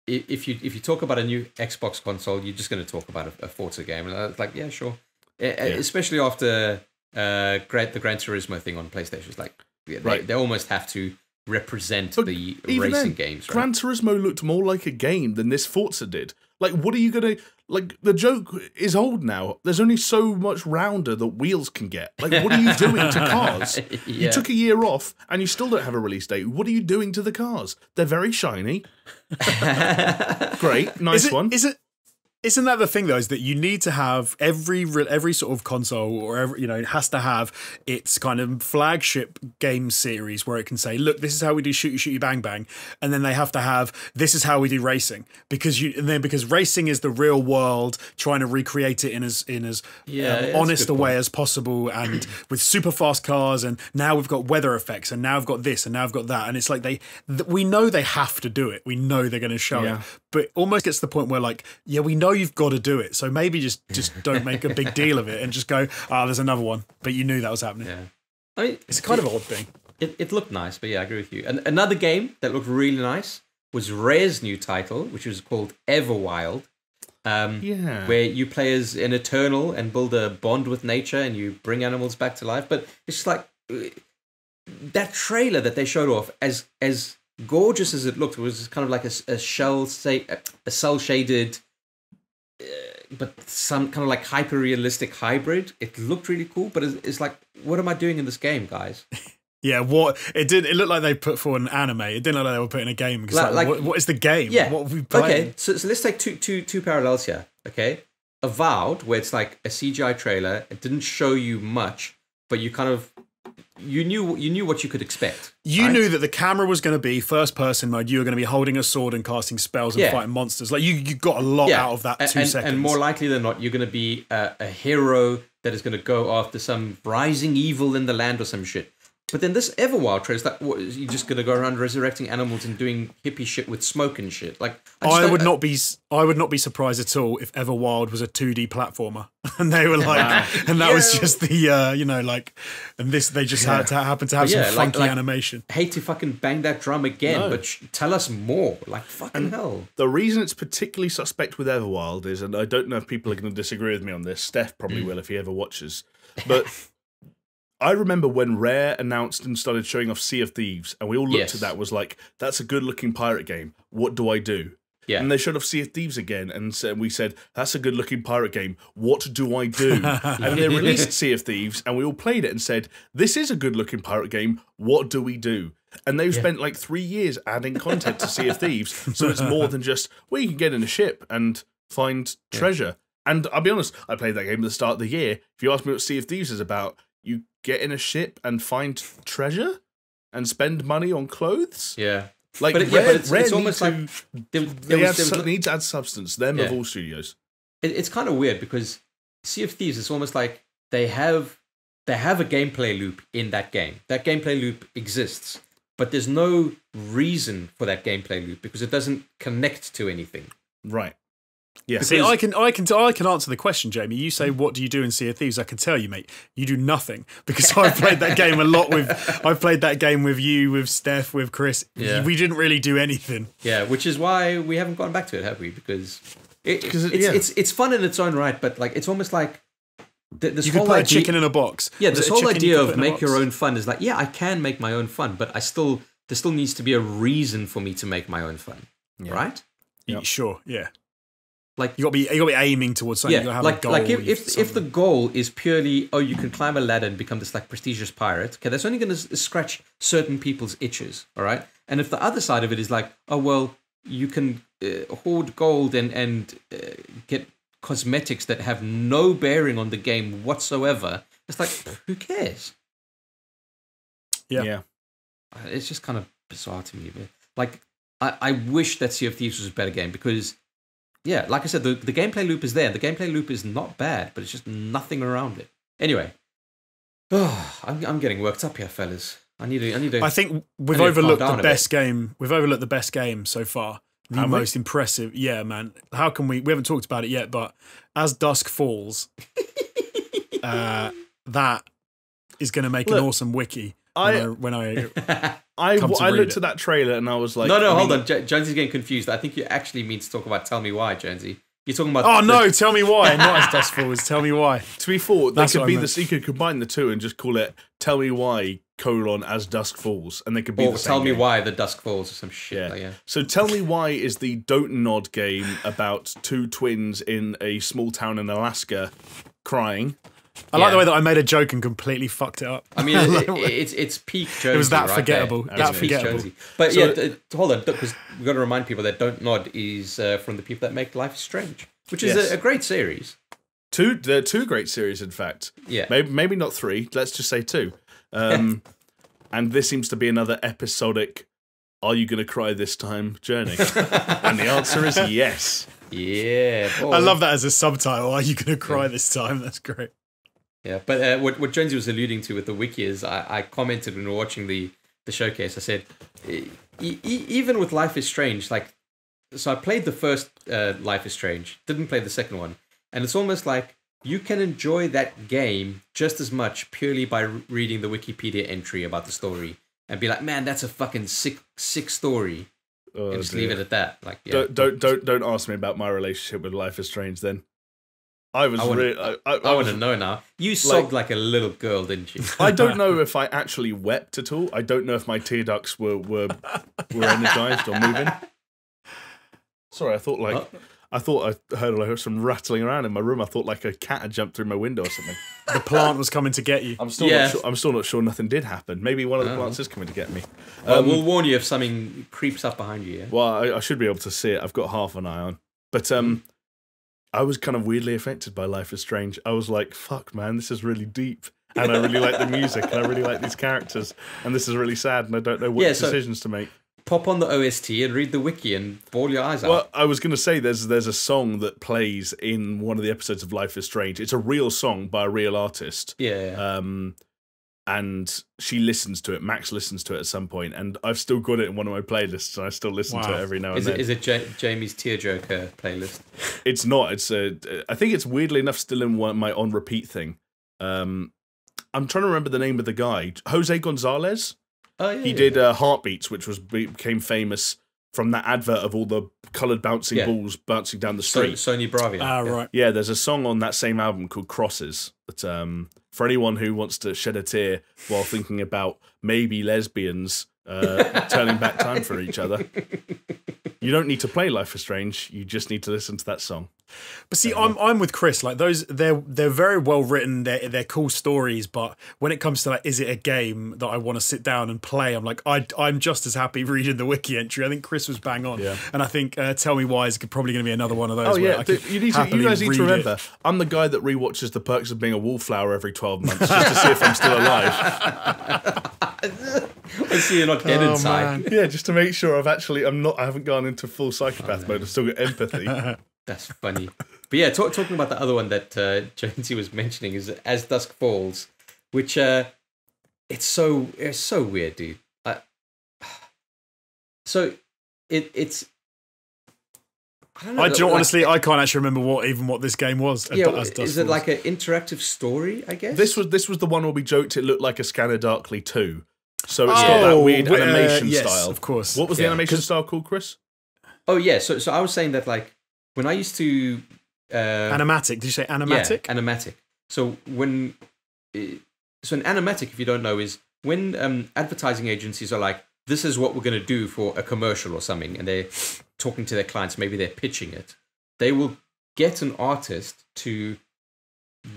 if you talk about a new Xbox console, you're just going to talk about a Forza game, and it's like, yeah, sure. Especially after the Gran Turismo thing on PlayStation, it's like they almost have to represent the racing games. Right? Gran Turismo looked more like a game than this Forza did. Like, what are you gonna like? The joke is old now. There's only so much rounder that wheels can get. Like, what are you doing to cars? You took a year off and you still don't have a release date. What are you doing to the cars? They're very shiny. Great, nice one. Isn't that the thing though? Is that you need to have every sort of console or it has to have its kind of flagship game series where it can say, look, this is how we do shooty bang bang, and then they have to have this is how we do racing because racing is the real world trying to recreate it in as honest a way as possible, and with super fast cars, and now we've got weather effects, and now I've got this, and now I've got that, and it's like we know they have to do it, we know they're going to show it, but it almost gets to the point where like, yeah, we know you've got to do it, so maybe just don't make a big deal of it and just go, there's another one, but you knew that was happening. Yeah, I mean, it's a kind of odd thing. It looked nice, but yeah, I agree with you. And another game that looked really nice was Rare's new title, which was called Everwild. Where you play as an eternal and build a bond with nature, and you bring animals back to life. But it's just like that trailer that they showed off, as gorgeous as it looked, was kind of like a cell shaded. But some kind of like hyper realistic hybrid. It looked really cool, but it's like, what am I doing in this game, guys? Yeah, it looked like they put forward an anime. It didn't look like they were putting a game. What is the game? Yeah. What have we played? Okay, so let's take two parallels here. Okay, Avowed, where it's like a CGI trailer. It didn't show you much, but you kind of you knew what you could expect. You knew that the camera was going to be first person mode. You were going to be holding a sword and casting spells and fighting monsters. Like you got a lot out of that 2 seconds. And more likely than not, you're going to be a hero that is going to go after some rising evil in the land or some shit. But then this Everwild trailer is like, what, you're just going to go around resurrecting animals and doing hippie shit with smoke and shit. Like, I would not be surprised at all if Everwild was a 2D platformer, and they were like, and that was just the and this they just had to happen to have some funky animation. Hate to fucking bang that drum again, but tell us more. Like fucking hell. The reason it's particularly suspect with Everwild is, and I don't know if people are going to disagree with me on this. Steph probably will if he ever watches, but. I remember when Rare announced and started showing off Sea of Thieves, and we all looked at that, was like, that's a good-looking pirate game. What do I do? Yeah. And they showed off Sea of Thieves again, and we said, that's a good-looking pirate game. What do I do? And they released Sea of Thieves, and we all played it and said, this is a good-looking pirate game. What do we do? And they've spent like 3 years adding content to Sea of Thieves, so it's more than just, well, you can get in a ship and find treasure. And I'll be honest, I played that game at the start of the year. If you ask me what Sea of Thieves is about, you get in a ship and find treasure and spend money on clothes. Yeah, like it's almost like they need to add substance. Them of all studios. It's kind of weird because Sea of Thieves is almost like they have a gameplay loop in that game. That gameplay loop exists, but there's no reason for that gameplay loop because it doesn't connect to anything. Right. Yeah. See, I can answer the question, Jamie. You say, what do you do in Sea of Thieves? I can tell you, mate, you do nothing, because I've played that game a lot I've played that game with you, with Steph, with Chris. Yeah. We didn't really do anything. Yeah, which is why we haven't gone back to it, have we? Because it's fun in its own right, but like it's almost like this you whole could put idea, a chicken in a box. Yeah, this whole idea of make your own fun is like, yeah, I can make my own fun, but there still needs to be a reason for me to make my own fun, right? Yep. Sure, yeah. Like you got to be aiming towards something. You got to have a goal. Like if the goal is purely you can climb a ladder and become this like prestigious pirate, okay, that's only going to scratch certain people's itches, all right. And if the other side of it is like, oh well, you can hoard gold and get cosmetics that have no bearing on the game whatsoever, it's like, who cares? Yeah. It's just kind of bizarre to me. Like, I wish that Sea of Thieves was a better game because, yeah, like I said, the gameplay loop is there. The gameplay loop is not bad, but it's just nothing around it. Anyway, I'm getting worked up here, fellas. I need to. I think we've overlooked the best game. We've overlooked the best game so far. The most impressive. Yeah, man. How can we haven't talked about it yet, but As Dusk Falls, that is going to make an awesome wiki. I looked at that trailer and I was like, no, hold on. Jonesy's getting confused. I think you actually mean to talk about Tell Me Why, Jonesy. You're talking about. Oh no! Tell me why. Not As Dusk Falls. Tell me why. To be fair, you could combine the two and just call it Tell Me Why : As Dusk Falls, and they could be the same Tell Me game. Why the Dusk Falls or some shit. Yeah. So Tell Me Why is the Don't Nod game about two twins in a small town in Alaska crying. I like the way that I made a joke and completely fucked it up. I mean, it's peak Jonesy. It was that right forgettable. There. That forgettable. Jonesy. But hold on, because we've got to remind people that Don't Nod is from the people that make Life is Strange, which is a great series. There are two great series, in fact. Yeah. Maybe not three. Let's just say two. And this seems to be another episodic, are you going to cry this time journey? And the answer is yes. Yeah. Boy. I love that as a subtitle. Are you going to cry this time? That's great. Yeah, but what Jonesy was alluding to with the wiki is I commented when we were watching the showcase. I said, even with Life is Strange, so I played the first Life is Strange, didn't play the second one, and it's almost like you can enjoy that game just as much purely by reading the Wikipedia entry about the story and be like, man, that's a fucking sick story, and just leave it at that. Like, yeah. Don't ask me about my relationship with Life is Strange. Then I want to know now. You sobbed like a little girl, didn't you? I don't know if I actually wept at all. I don't know if my tear ducts were energized or moving. Sorry, I thought I heard some rattling around in my room. I thought like a cat had jumped through my window or something. The plant was coming to get you. I'm still not sure nothing did happen. Maybe one of the plants is coming to get me. Well, we'll warn you if something creeps up behind you. Yeah? Well, I should be able to see it. I've got half an eye on. But I was kind of weirdly affected by Life is Strange. I was like, fuck, man, this is really deep. And I really like the music. And I really like these characters. And this is really sad. And I don't know what decisions to make. Pop on the OST and read the wiki and bawl your eyes out. Well, I was going to say there's a song that plays in one of the episodes of Life is Strange. It's a real song by a real artist. Yeah. And she listens to it. Max listens to it at some point, and I've still got it in one of my playlists, and I still listen to it every now and then. Is it Jamie's tearjerker playlist? It's not. I think it's weirdly enough still in my on repeat thing. I'm trying to remember the name of the guy. Jose Gonzalez. Oh yeah. He did Heartbeats, which became famous from that advert of all the coloured bouncing balls bouncing down the street. Sony Bravia. Ah, right. Yeah, there's a song on that same album called Crosses that for anyone who wants to shed a tear while thinking about maybe lesbians turning back time for each other. You don't need to play Life is Strange. You just need to listen to that song. But see, I'm with Chris. Like those, they're very well written. They're cool stories. But when it comes to like, is it a game that I want to sit down and play? I'm like, I'm just as happy reading the wiki entry. I think Chris was bang on. Yeah. And I think Tell Me Why is probably going to be another one of those. Oh yeah, you guys need to remember. I'm the guy that rewatches The Perks of Being a Wallflower every 12 months just to see if I'm still alive. I see you're not dead inside. Man. Yeah, just to make sure I haven't gone into full psychopath mode. I've still got empathy. That's funny. But yeah, talking about the other one that Jonesy was mentioning is As Dusk Falls, which it's so weird, dude. It's I don't know. Honestly, I can't actually remember what this game was. Yeah, is it like an interactive story? I guess this was the one where we joked it looked like a Scanner Darkly 2. So it's got that weird animation style. Of course. What was the animation style called, Chris? Oh yeah, so I was saying that like when I used to animatic. Did you say animatic? Yeah, animatic. So an animatic, if you don't know, is when advertising agencies are like, this is what we're going to do for a commercial or something, and they're talking to their clients, maybe they're pitching it. They will get an artist to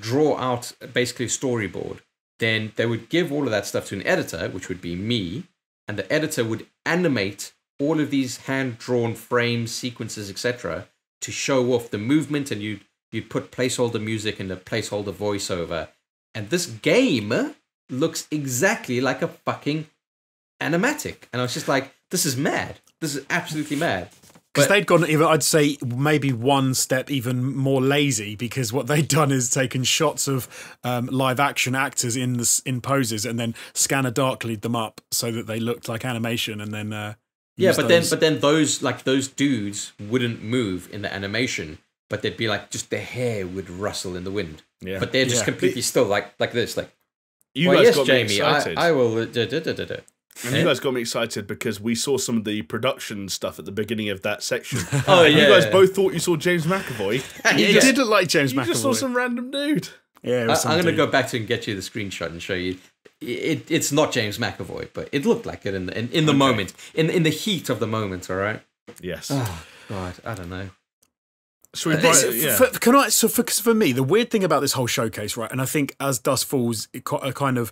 draw out basically a storyboard, then they would give all of that stuff to an editor, which would be me, and the editor would animate all of these hand-drawn frames, sequences, etc., to show off the movement, and you'd put placeholder music and a placeholder voiceover. And this game looks exactly like a fucking animatic. And I was just like, this is mad. This is absolutely mad. Because they'd gone even, I'd say, maybe one step even more lazy, because what they'd done is taken shots of live action actors in poses and then scanner darklied them up so that they looked like animation, and then but then those dudes wouldn't move in the animation, but they'd be like, just their hair would rustle in the wind. Yeah, but they're just completely still like this, like. You guys got me excited. I will. And you guys got me excited because we saw some of the production stuff at the beginning of that section. Oh, yeah. You guys both thought you saw James McAvoy. You did look like James McAvoy. You just saw some random dude. Yeah, I'm going to go back to and get you the screenshot and show you. It's not James McAvoy, but it looked like it in the moment, in the heat of the moment. All right. Yes. Oh God, I don't know. For me, the weird thing about this whole showcase, right, and I think As Dusk Falls kind of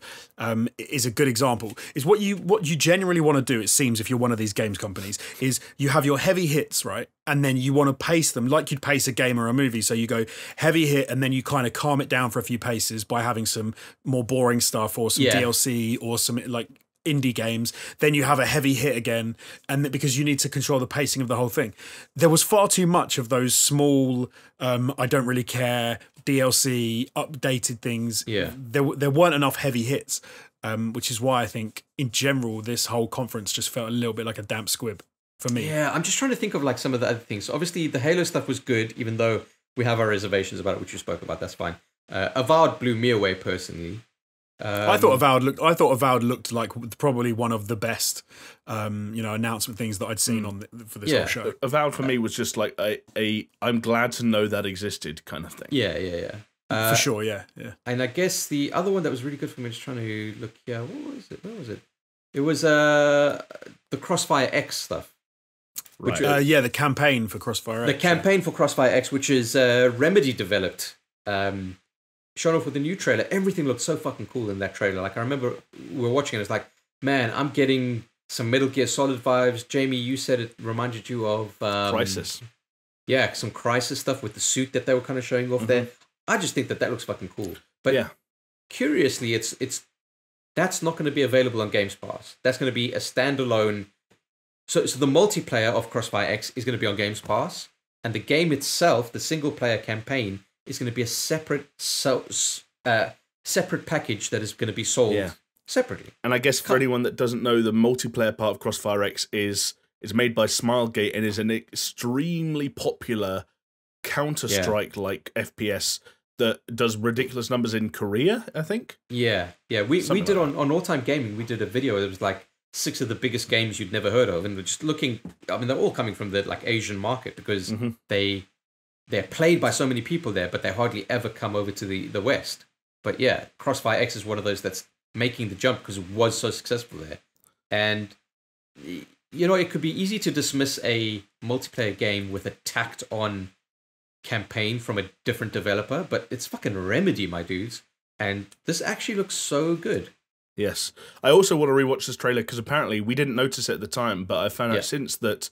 is a good example, is what you generally want to do, it seems, if you're one of these games companies, is you have your heavy hits, right, and then you want to pace them like you'd pace a game or a movie. So you go heavy hit, and then you kind of calm it down for a few paces by having some more boring stuff or some DLC or some like indie games, then you have a heavy hit again, and because you need to control the pacing of the whole thing. There was far too much of those small I don't really care DLC updated things. There weren't enough heavy hits, which is why I think in general this whole conference just felt a little bit like a damp squib for me. Yeah, I'm just trying to think of like some of the other things. So obviously the Halo stuff was good, even though we have our reservations about it, which you spoke about. That's fine. Avowed blew me away personally. I thought Avowed looked like probably one of the best, announcement things that I'd seen for this whole show. Avowed for me was just like a I'm glad to know that existed kind of thing. Yeah. For sure, yeah. And I guess the other one that was really good for me, just trying to look here. What was it? Where was it? It was the Crossfire X stuff. Right. The campaign for Crossfire X. The campaign for Crossfire X, which is Remedy developed. Shown off with a new trailer. Everything looked so fucking cool in that trailer. Like I remember we were watching it. It's like, man, I'm getting some Metal Gear Solid vibes. Jamie, you said it reminded you of Crysis. Yeah, some Crysis stuff with the suit that they were kind of showing off there. I just think that looks fucking cool. But curiously, that's not going to be available on Games Pass. That's going to be a standalone. So the multiplayer of Crossfire X is going to be on Games Pass, and the game itself, the single player campaign, is going to be a separate package that is going to be sold separately. And I guess for anyone that doesn't know, the multiplayer part of Crossfire X is made by Smilegate and is an extremely popular Counter-Strike-like FPS that does ridiculous numbers in Korea, I think. Yeah. We did on All Time Gaming, we did a video that was like 6 of the biggest games you'd never heard of, and we're just looking. I mean, they're all coming from the like Asian market because they're played by so many people there, but they hardly ever come over to the West. But yeah, Crossfire X is one of those that's making the jump because it was so successful there. And, it could be easy to dismiss a multiplayer game with a tacked-on campaign from a different developer, but it's fucking Remedy, my dudes. And this actually looks so good. Yes. I also want to rewatch this trailer because apparently we didn't notice it at the time, but I found out since that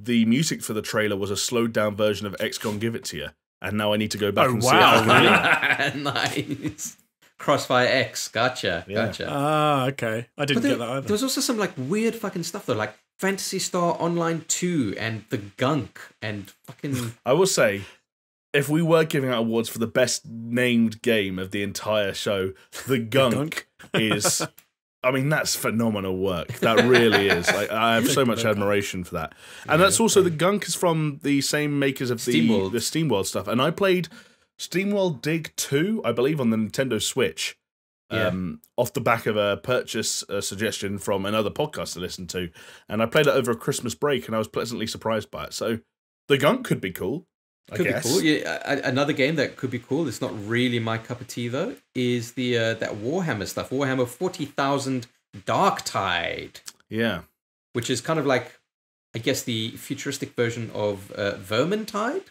the music for the trailer was a slowed down version of X Gon Give It To You, and now I need to go back and see it. Nice. Crossfire X, gotcha. Ah, okay. I didn't get that either. There was also some like weird fucking stuff though, like Phantasy Star Online 2 and the Gunk and fucking. I will say, if we were giving out awards for the best named game of the entire show, the Gunk is. I mean, that's phenomenal work. That really is. Like, I have so much admiration for that. And that's also, the Gunk is from the same makers of the SteamWorld stuff. And I played SteamWorld Dig 2, I believe, on the Nintendo Switch, off the back of a purchase suggestion from another podcast I listened to. And I played it over a Christmas break, and I was pleasantly surprised by it. So the Gunk could be cool. Could be cool. Yeah, another game that could be cool. It's not really my cup of tea though. Is the that Warhammer stuff? Warhammer 40,000 Darktide. Yeah, which is kind of like, I guess, the futuristic version of Vermintide.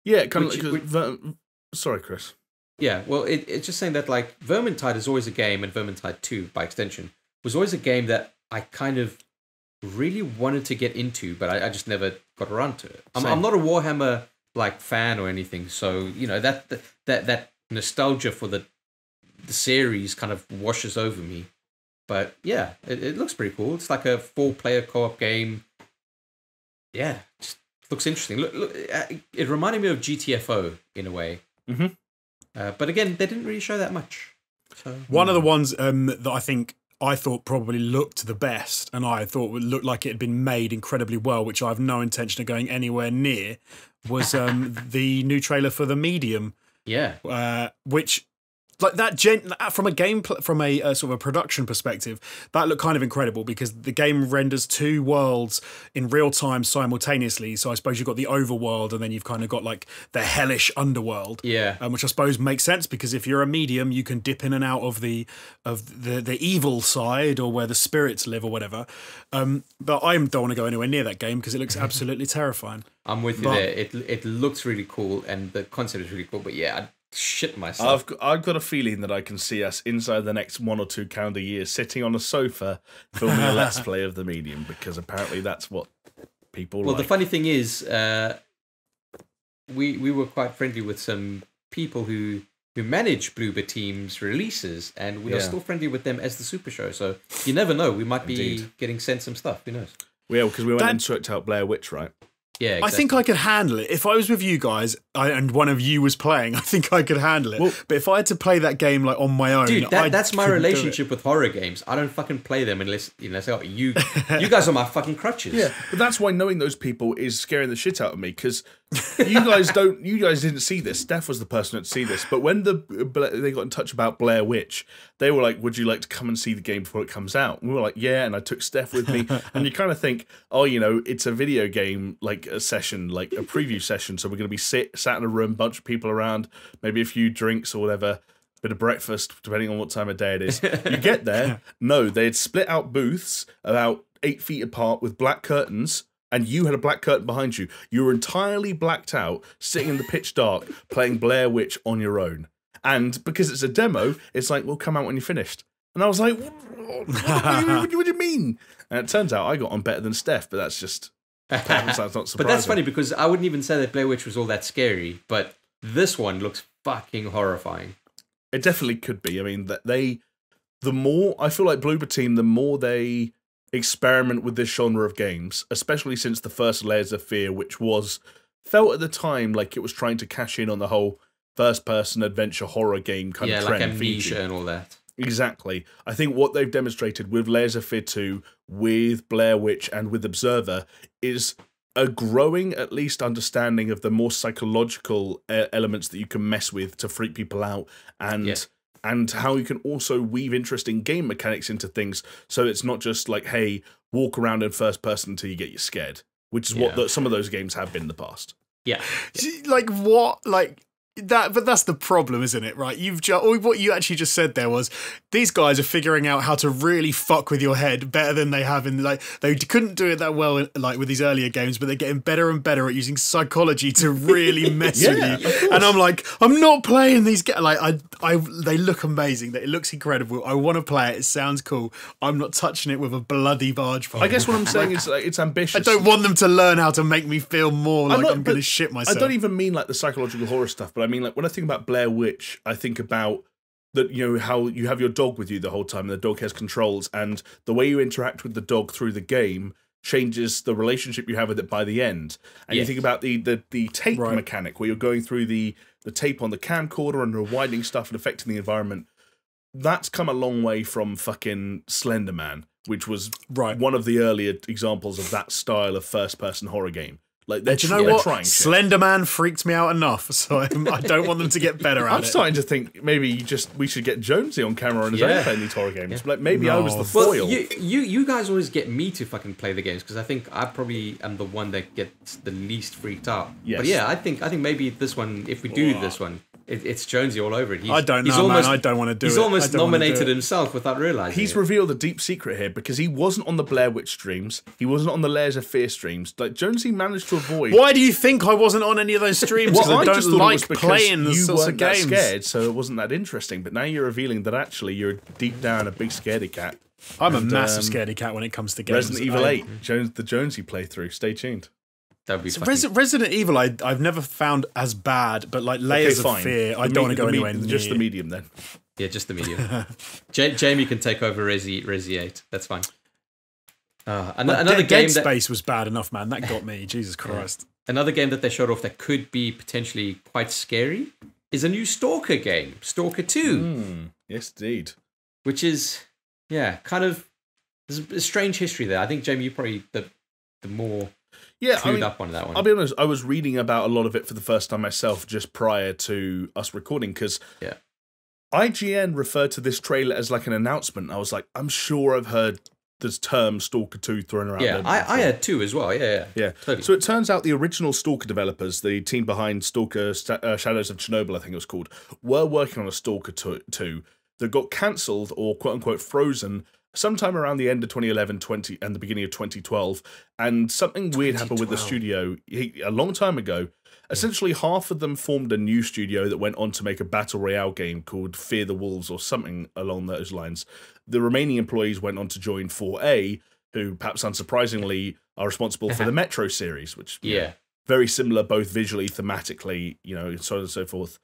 Yeah, kind of. Sorry, Chris. Yeah, well, it's just saying that like Vermintide is always a game, and Vermintide 2, by extension, was always a game that I kind of really wanted to get into, but I just never got around to it. I'm not a Warhammer like fan or anything, so you know that nostalgia for the series kind of washes over me. But yeah, it looks pretty cool. It's like a 4-player co-op game. Yeah, just looks interesting. Look, it reminded me of GTFO in a way. Mm-hmm. But again, they didn't really show that much. So, one of the ones that I thought probably looked the best, and I thought would look like it had been made incredibly well, which I have no intention of going anywhere near, was the new trailer for The Medium. Yeah, which. Like that, from a sort of a production perspective, that looked kind of incredible because the game renders 2 worlds in real time simultaneously. So I suppose you've got the overworld, and then you've kind of got like the hellish underworld. Yeah, which I suppose makes sense because if you're a medium, you can dip in and out of the evil side or where the spirits live or whatever. But I don't want to go anywhere near that game because it looks absolutely terrifying. I'm with you there. It looks really cool, and the concept is really cool. But yeah, I shit myself. I've got a feeling that I can see us inside the next 1 or 2 calendar years sitting on a sofa filming a Let's Play of The Medium, because apparently that's what people like. Well, the funny thing is, we were quite friendly with some people who manage Bloober Team's releases, and we are still friendly with them as the SuperShow. So you never know, we might be getting sent some stuff. Who knows? Yeah, because we went and checked out Blair Witch, right? Yeah, exactly. I think I could handle it. If I was with you guys and one of you was playing, I think I could handle it. Well, but if I had to play that game like on my own, dude, that's my relationship with horror games. I don't fucking play them unless you guys are my fucking crutches. Yeah, but that's why knowing those people is scaring the shit out of me, because you guys didn't see this. Steph was the person that see this. But when they got in touch about Blair Witch, they were like, "Would you like to come and see the game before it comes out?" And we were like, "Yeah." And I took Steph with me. And you kind of think, oh, it's a video game, like a session, like a preview session. So we're going to be sat in a room, bunch of people around, maybe a few drinks or whatever, bit of breakfast, depending on what time of day it is. You get there, no, they had split out booths about 8 feet apart with black curtains. And you had a black curtain behind you. You were entirely blacked out, sitting in the pitch dark, playing Blair Witch on your own. And because it's a demo, it's like, we'll come out when you're finished. And I was like, what do you mean? And it turns out I got on better than Steph, but that's just... That's not surprising. But that's funny, because I wouldn't even say that Blair Witch was all that scary, but this one looks fucking horrifying. It definitely could be. I mean, the more... I feel like Bloober Team, the more they... experiment with this genre of games, especially since the first Layers of Fear, which felt at the time like it was trying to cash in on the whole first-person adventure horror game kind of trend. Yeah, like Amnesia and all that. Exactly. I think what they've demonstrated with Layers of Fear 2, with Blair Witch, and with Observer is a growing, at least, understanding of the more psychological elements that you can mess with to freak people out, and how you can also weave interesting game mechanics into things, so it's not just like, hey, walk around in first person until you get you scared, which is what some of those games have been in the past. Yeah. Like what? Like that, but that's the problem, isn't it? Right? What you actually just said there was these guys are figuring out how to really fuck with your head better than they have in they couldn't do it that well like with these earlier games, but they're getting better and better at using psychology to really mess with you. And I'm like, I'm not playing these games. Like they look amazing. It looks incredible. I want to play it. It sounds cool. I'm not touching it with a bloody barge pole. I guess what I'm saying is it's ambitious. I don't want them to learn how to make me feel more like I'm going to shit myself. I don't even mean like the psychological horror stuff, but I mean, like, when I think about Blair Witch, I think about that, how you have your dog with you the whole time, and the dog has controls, and the way you interact with the dog through the game changes the relationship you have with it by the end. And you think about the tape mechanic, where you're going through the tape on the camcorder and rewinding stuff and affecting the environment. That's come a long way from fucking Slender Man, which was one of the earlier examples of that style of first-person horror game. Like, do you know what? Slender Man freaked me out enough, so I don't want them to get better at it. I'm starting to think maybe we should get Jonesy on camera on his own playing these horror games. Yeah. Like, maybe I was the foil. Well, you guys always get me to fucking play the games, because I think I probably am the one that gets the least freaked out. Yes. But yeah, I think maybe this one, if we do this one, It's Jonesy all over it. I don't know, man. I don't want to do it. He's almost nominated himself without realizing He's revealed a deep secret here because he wasn't on the Blair Witch streams. He wasn't on the Layers of Fear streams. Like, Jonesy managed to avoid... Why do you think I wasn't on any of those streams? Well, I don't just thought like it was playing the you sorts of weren't that games. scared, so it wasn't that interesting. But now you're revealing that actually you're deep down a big scaredy cat. I'm a massive scaredy cat when it comes to games. Resident Evil 8, the Jonesy playthrough. Stay tuned. That would be Resident Evil, I've never found as bad, but like Layers of Fear, I don't want to go anywhere near. Just the medium then. Yeah, just the medium. Jamie can take over Resi 8. That's fine. Another game Dead Space was bad enough, man. That got me. Jesus Christ. Another game that they showed off that could be potentially quite scary is a new Stalker game, Stalker 2. Yes, indeed. Which is, kind of, there's a strange history there. I think, Jamie, you probably the more... clued up on that one. I'll be honest, I was reading about a lot of it for the first time myself just prior to us recording because IGN referred to this trailer as like an announcement. I was like, I'm sure I've heard this term Stalker 2 thrown around. Yeah, I had 2 as well. Yeah. Totally. So it turns out the original Stalker developers, the team behind Stalker Shadows of Chernobyl, I think it was called, were working on a Stalker 2 that got cancelled or quote-unquote frozen sometime around the end of 2011 and the beginning of 2012, and something weird happened with the studio a long time ago. Essentially, half of them formed a new studio that went on to make a battle royale game called Fear the Wolves or something along those lines. The remaining employees went on to join 4A, who, perhaps unsurprisingly, are responsible for the Metro series, which very similar both visually, thematically, and so on and so forth.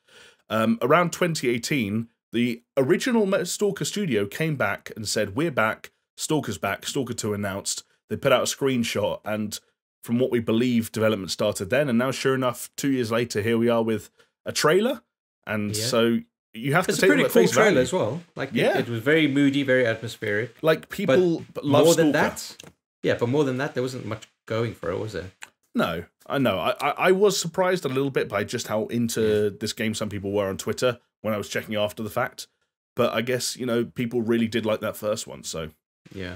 Around 2018, the original Stalker studio came back and said, we're back, Stalker's back, Stalker 2 announced. They put out a screenshot, and from what we believe, development started then, and now, sure enough, 2 years later, here we are with a trailer, and so you have to take it at face value. It's a pretty cool trailer as well. Like, it was very moody, very atmospheric. Like, people love more Stalker. Than that, but more than that, there wasn't much going for it, was there? No, I know. I was surprised a little bit by just how into this game some people were on Twitter when I was checking after the fact. But I guess, people really did like that first one, so... Yeah.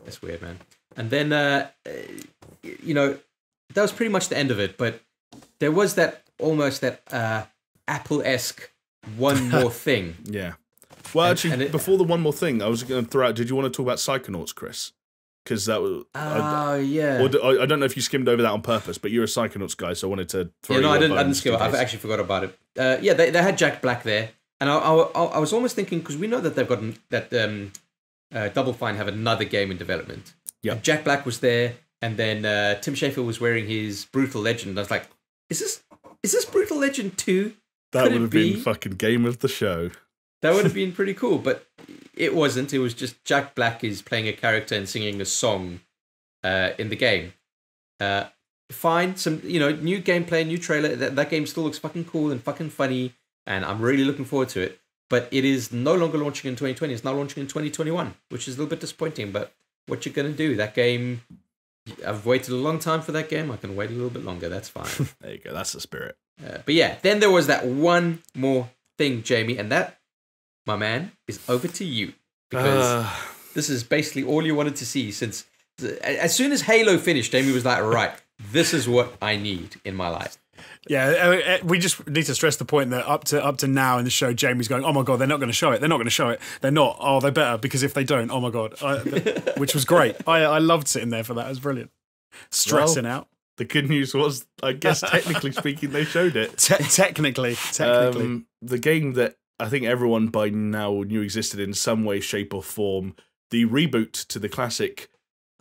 That's weird, man. And then, that was pretty much the end of it, but there was almost that Apple-esque one more thing. Yeah. Well, actually, before the one more thing, I was going to throw out, did you want to talk about Psychonauts, Chris? Because that was... yeah. Or I don't know if you skimmed over that on purpose, but you're a Psychonauts guy, so I wanted to throw I didn't skim it. I've actually forgot about it. They had Jack Black there, and I was almost thinking, because we know that they've got Double Fine have another game in development. Yeah. Jack Black was there, and then Tim Schafer was wearing his Brutal Legend. I was like, is this Brutal Legend 2? That would have been fucking game of the show. That would have been pretty cool, but it wasn't. It was just Jack Black is playing a character and singing a song in the game. Fine, some new gameplay, new trailer. That game still looks fucking cool and fucking funny, and I'm really looking forward to it. But it is no longer launching in 2020. It's now launching in 2021, which is a little bit disappointing. But what you're gonna do? That game, I've waited a long time for that game. I can wait a little bit longer. That's fine. There you go. That's the spirit. But yeah, then there was that one more thing, Jamie, and that, my man, is over to you, because this is basically all you wanted to see. Since as soon as Halo finished, Jamie was like, right, this is what I need in my life. Yeah, we just need to stress the point that up to now in the show, Jamie's going, oh my God, they're not going to show it. They're not going to show it. They're not. Oh, they better, because if they don't, oh my God. Which was great. I loved sitting there for that. It was brilliant. Stressing out. The good news was, I guess, technically speaking, they showed it. Technically. The game that I think everyone by now knew existed in some way, shape, or form, the reboot to the classic,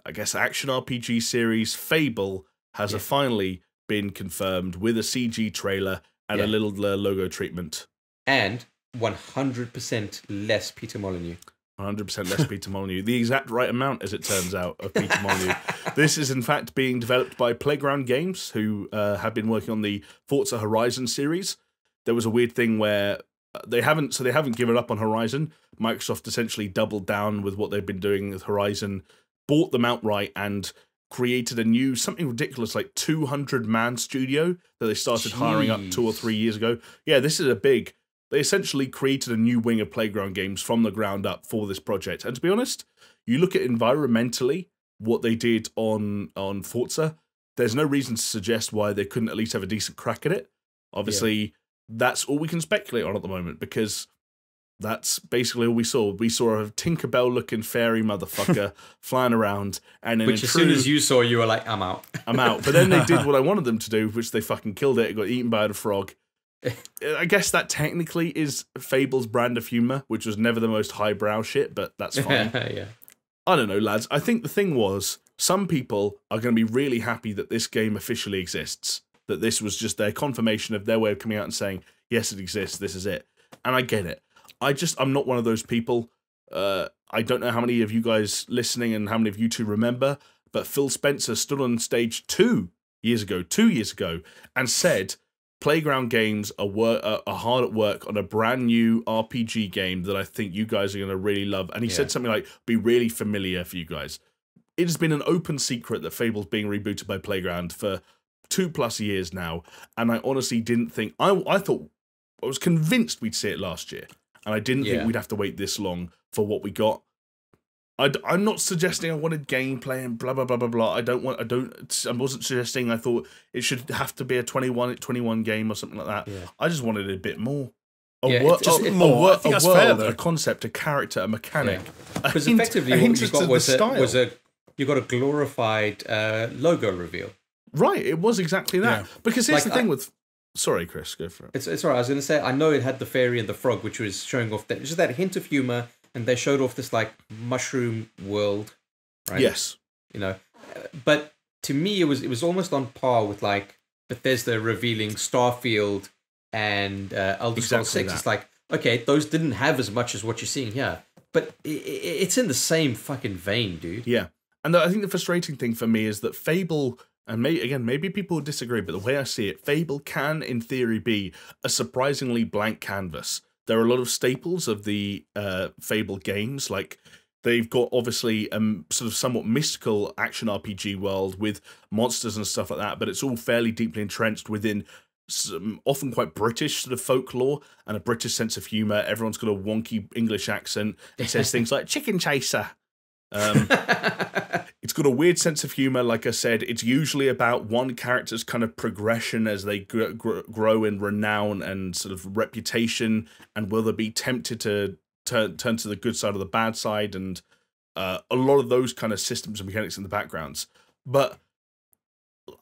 I guess, action RPG series, Fable, has finally been confirmed with a CG trailer and a little logo treatment. And 100% less Peter Molyneux. 100% less Peter Molyneux. The exact right amount, as it turns out, of Peter Molyneux. This is, in fact, being developed by Playground Games, who have been working on the Forza Horizon series. There was a weird thing where they haven't given up on Horizon. Microsoft essentially doubled down with what they've been doing with Horizon, bought them outright, and created a new, something ridiculous, like 200-man studio that they started hiring up 2 or 3 years ago. Yeah, this is they essentially created a new wing of Playground Games from the ground up for this project. And to be honest, you look at environmentally what they did on Forza, there's no reason to suggest why they couldn't at least have a decent crack at it. Obviously, that's all we can speculate on at the moment, because that's basically all we saw. We saw a Tinkerbell-looking fairy motherfucker flying around, and then which as soon as you saw, you were like, I'm out. I'm out. But then they did what I wanted them to do, which they fucking killed it. It got eaten by a frog. I guess that technically is Fable's brand of humor, which was never the most highbrow shit, but that's fine. Yeah. I don't know, lads. I think the thing was, some people are going to be really happy that this game officially exists, that this was just their confirmation of their way of coming out and saying, yes, it exists, this is it. And I get it. I'm not one of those people. I don't know how many of you guys listening and how many of you two remember, but Phil Spencer stood on stage 2 years ago, and said Playground Games are hard at work on a brand new RPG game that I think you guys are going to really love. And he said something like, be really familiar for you guys. It has been an open secret that Fable's being rebooted by Playground for 2+ years now, and I honestly didn't think... I was convinced we'd see it last year. And I didn't think we'd have to wait this long for what we got. I'm not suggesting I wanted gameplay and blah blah blah blah blah. I wasn't suggesting I thought it should have to be a 21 game or something like that. Yeah. I just wanted a bit more. A concept, a character, a mechanic. Because effectively what you got was you got a glorified logo reveal. Right, it was exactly that. Yeah. Because here's the thing with... Sorry, Chris, go for it. It's all right. I was going to say, I know it had the fairy and the frog, which was showing off just that hint of humor, and they showed off this like mushroom world, right? Yes. You know, but to me, it was almost on par with like Bethesda revealing Starfield and Elder Scrolls 6. It's like, okay, those didn't have as much as what you're seeing here, but it's in the same fucking vein, dude. Yeah, and I think the frustrating thing for me is that Fable... And maybe people would disagree, but the way I see it, Fable can, in theory, be a surprisingly blank canvas. There are a lot of staples of the Fable games, like they've got obviously sort of somewhat mystical action RPG world with monsters and stuff like that, but it's all fairly deeply entrenched within some often quite British sort of folklore and a British sense of humour. Everyone's got a wonky English accent. It says things like chicken chaser. It's got a weird sense of humor. Like I said, it's usually about one character's kind of progression as they grow in renown and sort of reputation, and will they be tempted to turn to the good side or the bad side, and a lot of those kind of systems and mechanics in the backgrounds. But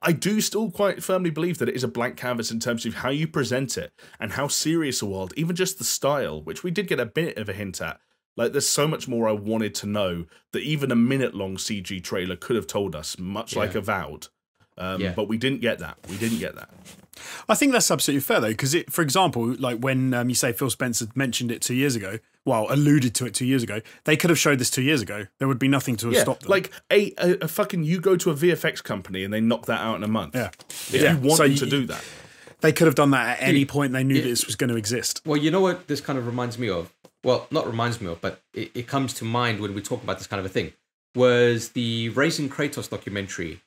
I do still quite firmly believe that it is a blank canvas in terms of how you present it and how serious a world, even just the style, which we did get a bit of a hint at. Like, there's so much more I wanted to know that even a minute-long CG trailer could have told us, much like Avowed. But we didn't get that. I think that's absolutely fair, though, because, for example, like when you say Phil Spencer mentioned it 2 years ago, well, alluded to it 2 years ago, they could have showed this 2 years ago. There would be nothing to have stopped them. Like, a fucking, you go to a VFX company and they knock that out in a month. Yeah. If you want them to do that. They could have done that at any point they knew that this was going to exist. Well, you know what this kind of reminds me of? Well, not reminds me of, but it comes to mind when we talk about this kind of a thing, was the Raising Kratos documentary,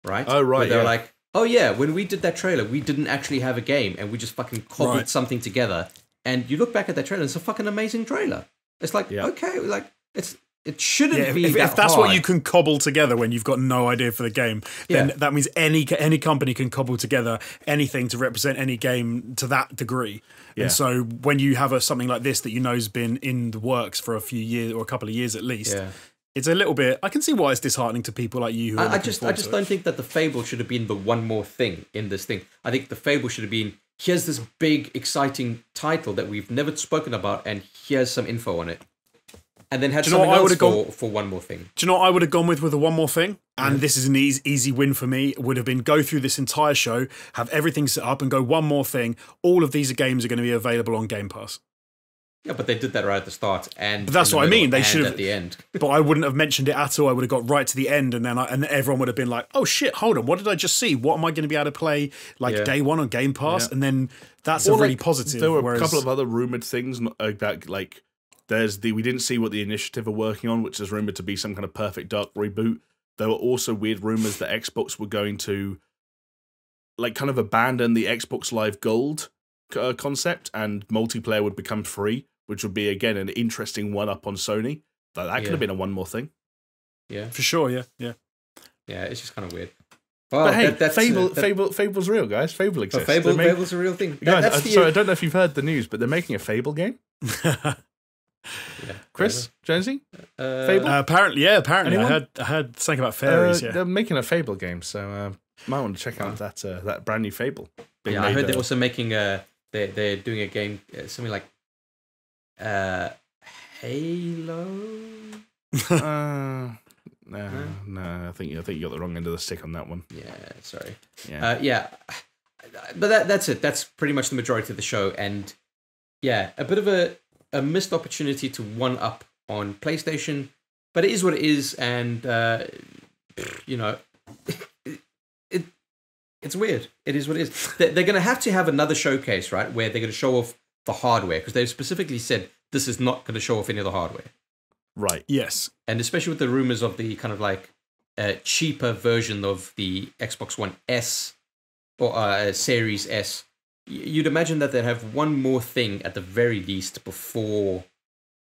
right? Oh, right, where they were like, oh yeah, when we did that trailer, we didn't actually have a game, and we just fucking cobbled something together. And you look back at that trailer, it's a fucking amazing trailer. It's like, okay, like, it shouldn't be if that's hard. what you can cobble together when you've got no idea for the game, then that means any company can cobble together anything to represent any game to that degree. Yeah. And so when you have something like this that you know has been in the works for a few years or a couple of years at least, it's a little bit... I can see why it's disheartening to people like you. Who I just don't think that the Fable should have been the one more thing in this thing. I think the Fable should have been, here's this big, exciting title that we've never spoken about, and here's some info on it. And then had something else for one more thing. Do you know what I would have gone with a one more thing? And this is an easy win for me. Would have been go through this entire show, have everything set up, and go one more thing. All of these games are going to be available on Game Pass. Yeah, but they did that right at the start, and but that's what I mean. They should have at the end. But I wouldn't have mentioned it at all. I would have got right to the end, and then everyone would have been like, "Oh shit, hold on, what did I just see? What am I going to be able to play day one on Game Pass?" And then that's really positive. There were a couple of other rumored things that like. We didn't see what the Initiative are working on, which is rumored to be some kind of Perfect Dark reboot. There were also weird rumors that Xbox were going to like kind of abandon the Xbox Live Gold concept, and multiplayer would become free, which would be again an interesting one-up on Sony. That could have been a one more thing. Yeah, for sure. Yeah, it's just kind of weird. Well, But hey, that's Fable's real, guys. Fable exists. Fable's a real thing. Guys, sorry, I don't know if you've heard the news, but they're making a Fable game. Chris, Jonesy, Fable. Apparently. Anyone? I heard something about fairies. They're making a Fable game, so might want to check out that brand new Fable. Yeah, I heard they're also making they're doing a game, something like Halo. No, I think you got the wrong end of the stick on that one. Yeah, sorry. Yeah. But that's it. That's pretty much the majority of the show, and yeah, a bit of a missed opportunity to one up on PlayStation, but it is what it is, and you know, it's weird. It is what it is. They're going to have another showcase, right, where they're going to show off the hardware, because they've specifically said this is not going to show off any of the hardware. Right. Yes. And especially with the rumors of the kind of like cheaper version of the Xbox One S or Series S, you'd imagine that they'd have one more thing at the very least before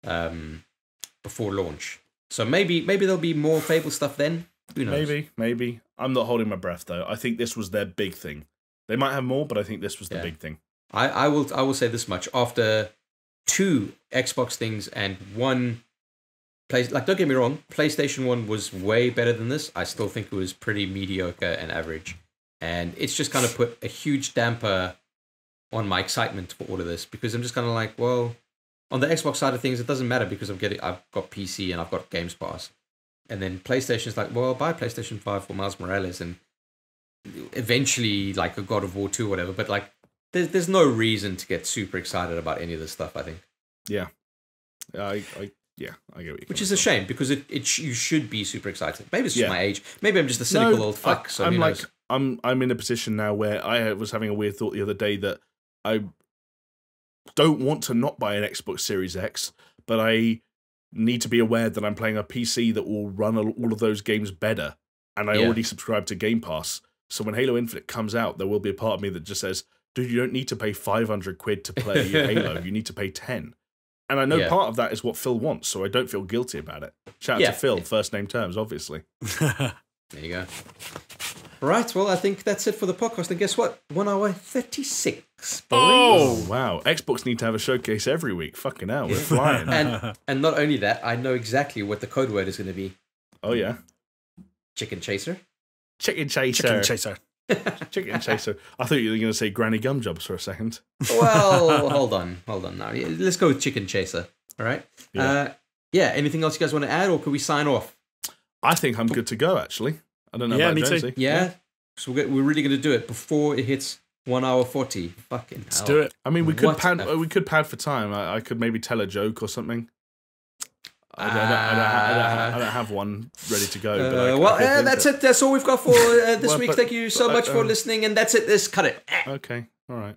launch. So maybe there'll be more Fable stuff then. Who knows? Maybe. I'm not holding my breath though. I think this was their big thing. They might have more, but I think this was the big thing. I will say this much: after 2 Xbox things and 1 don't get me wrong, PlayStation 1 was way better than this. I still think it was pretty mediocre and average, and it's just kind of put a huge damper on my excitement for all of this, because I'm just kind of like, well, on the Xbox side of things, it doesn't matter because I've got PC and I've got Games Pass, and then PlayStation's like, well, I'll buy PlayStation 5 for Miles Morales and eventually like a God of War 2 or whatever, but like there's no reason to get super excited about any of this stuff, I think. Yeah. I get what you're Which is a shame, because you should be super excited. Maybe it's just my age. Maybe I'm just a cynical old fuck. So I'm who knows? I'm in a position now where I was having a weird thought the other day that I don't want to not buy an Xbox Series X, but I need to be aware that I'm playing a PC that will run all of those games better. And I already subscribe to Game Pass. So when Halo Infinite comes out, there will be a part of me that just says, dude, you don't need to pay 500 quid to play Halo. You need to pay 10. And I know part of that is what Phil wants, so I don't feel guilty about it. Shout out to Phil, first name terms, obviously. There you go. Right, well, I think that's it for the podcast. And guess what? 1 hour 36. Boys. Oh, wow. Xbox need to have a showcase every week. Fucking hell, we're flying. and not only that, I know exactly what the code word is going to be. Oh, yeah? Chicken chaser. Chicken chaser. Chicken chaser. Chicken chaser. I thought you were going to say Granny Gumjobs for a second. Well, hold on now. Let's go with chicken chaser. All right. Anything else you guys want to add, or could we sign off? I think I'm good to go, actually. I don't know about Jonesy. Yeah. So we're really going to do it before it hits 1 hour 40. Fucking hell. Let's do it. I mean, we could pad for time. I could maybe tell a joke or something. I don't have one ready to go. But that's it. That's all we've got for this week. Thank you so much for listening, and that's it. Let's cut it. Okay, all right.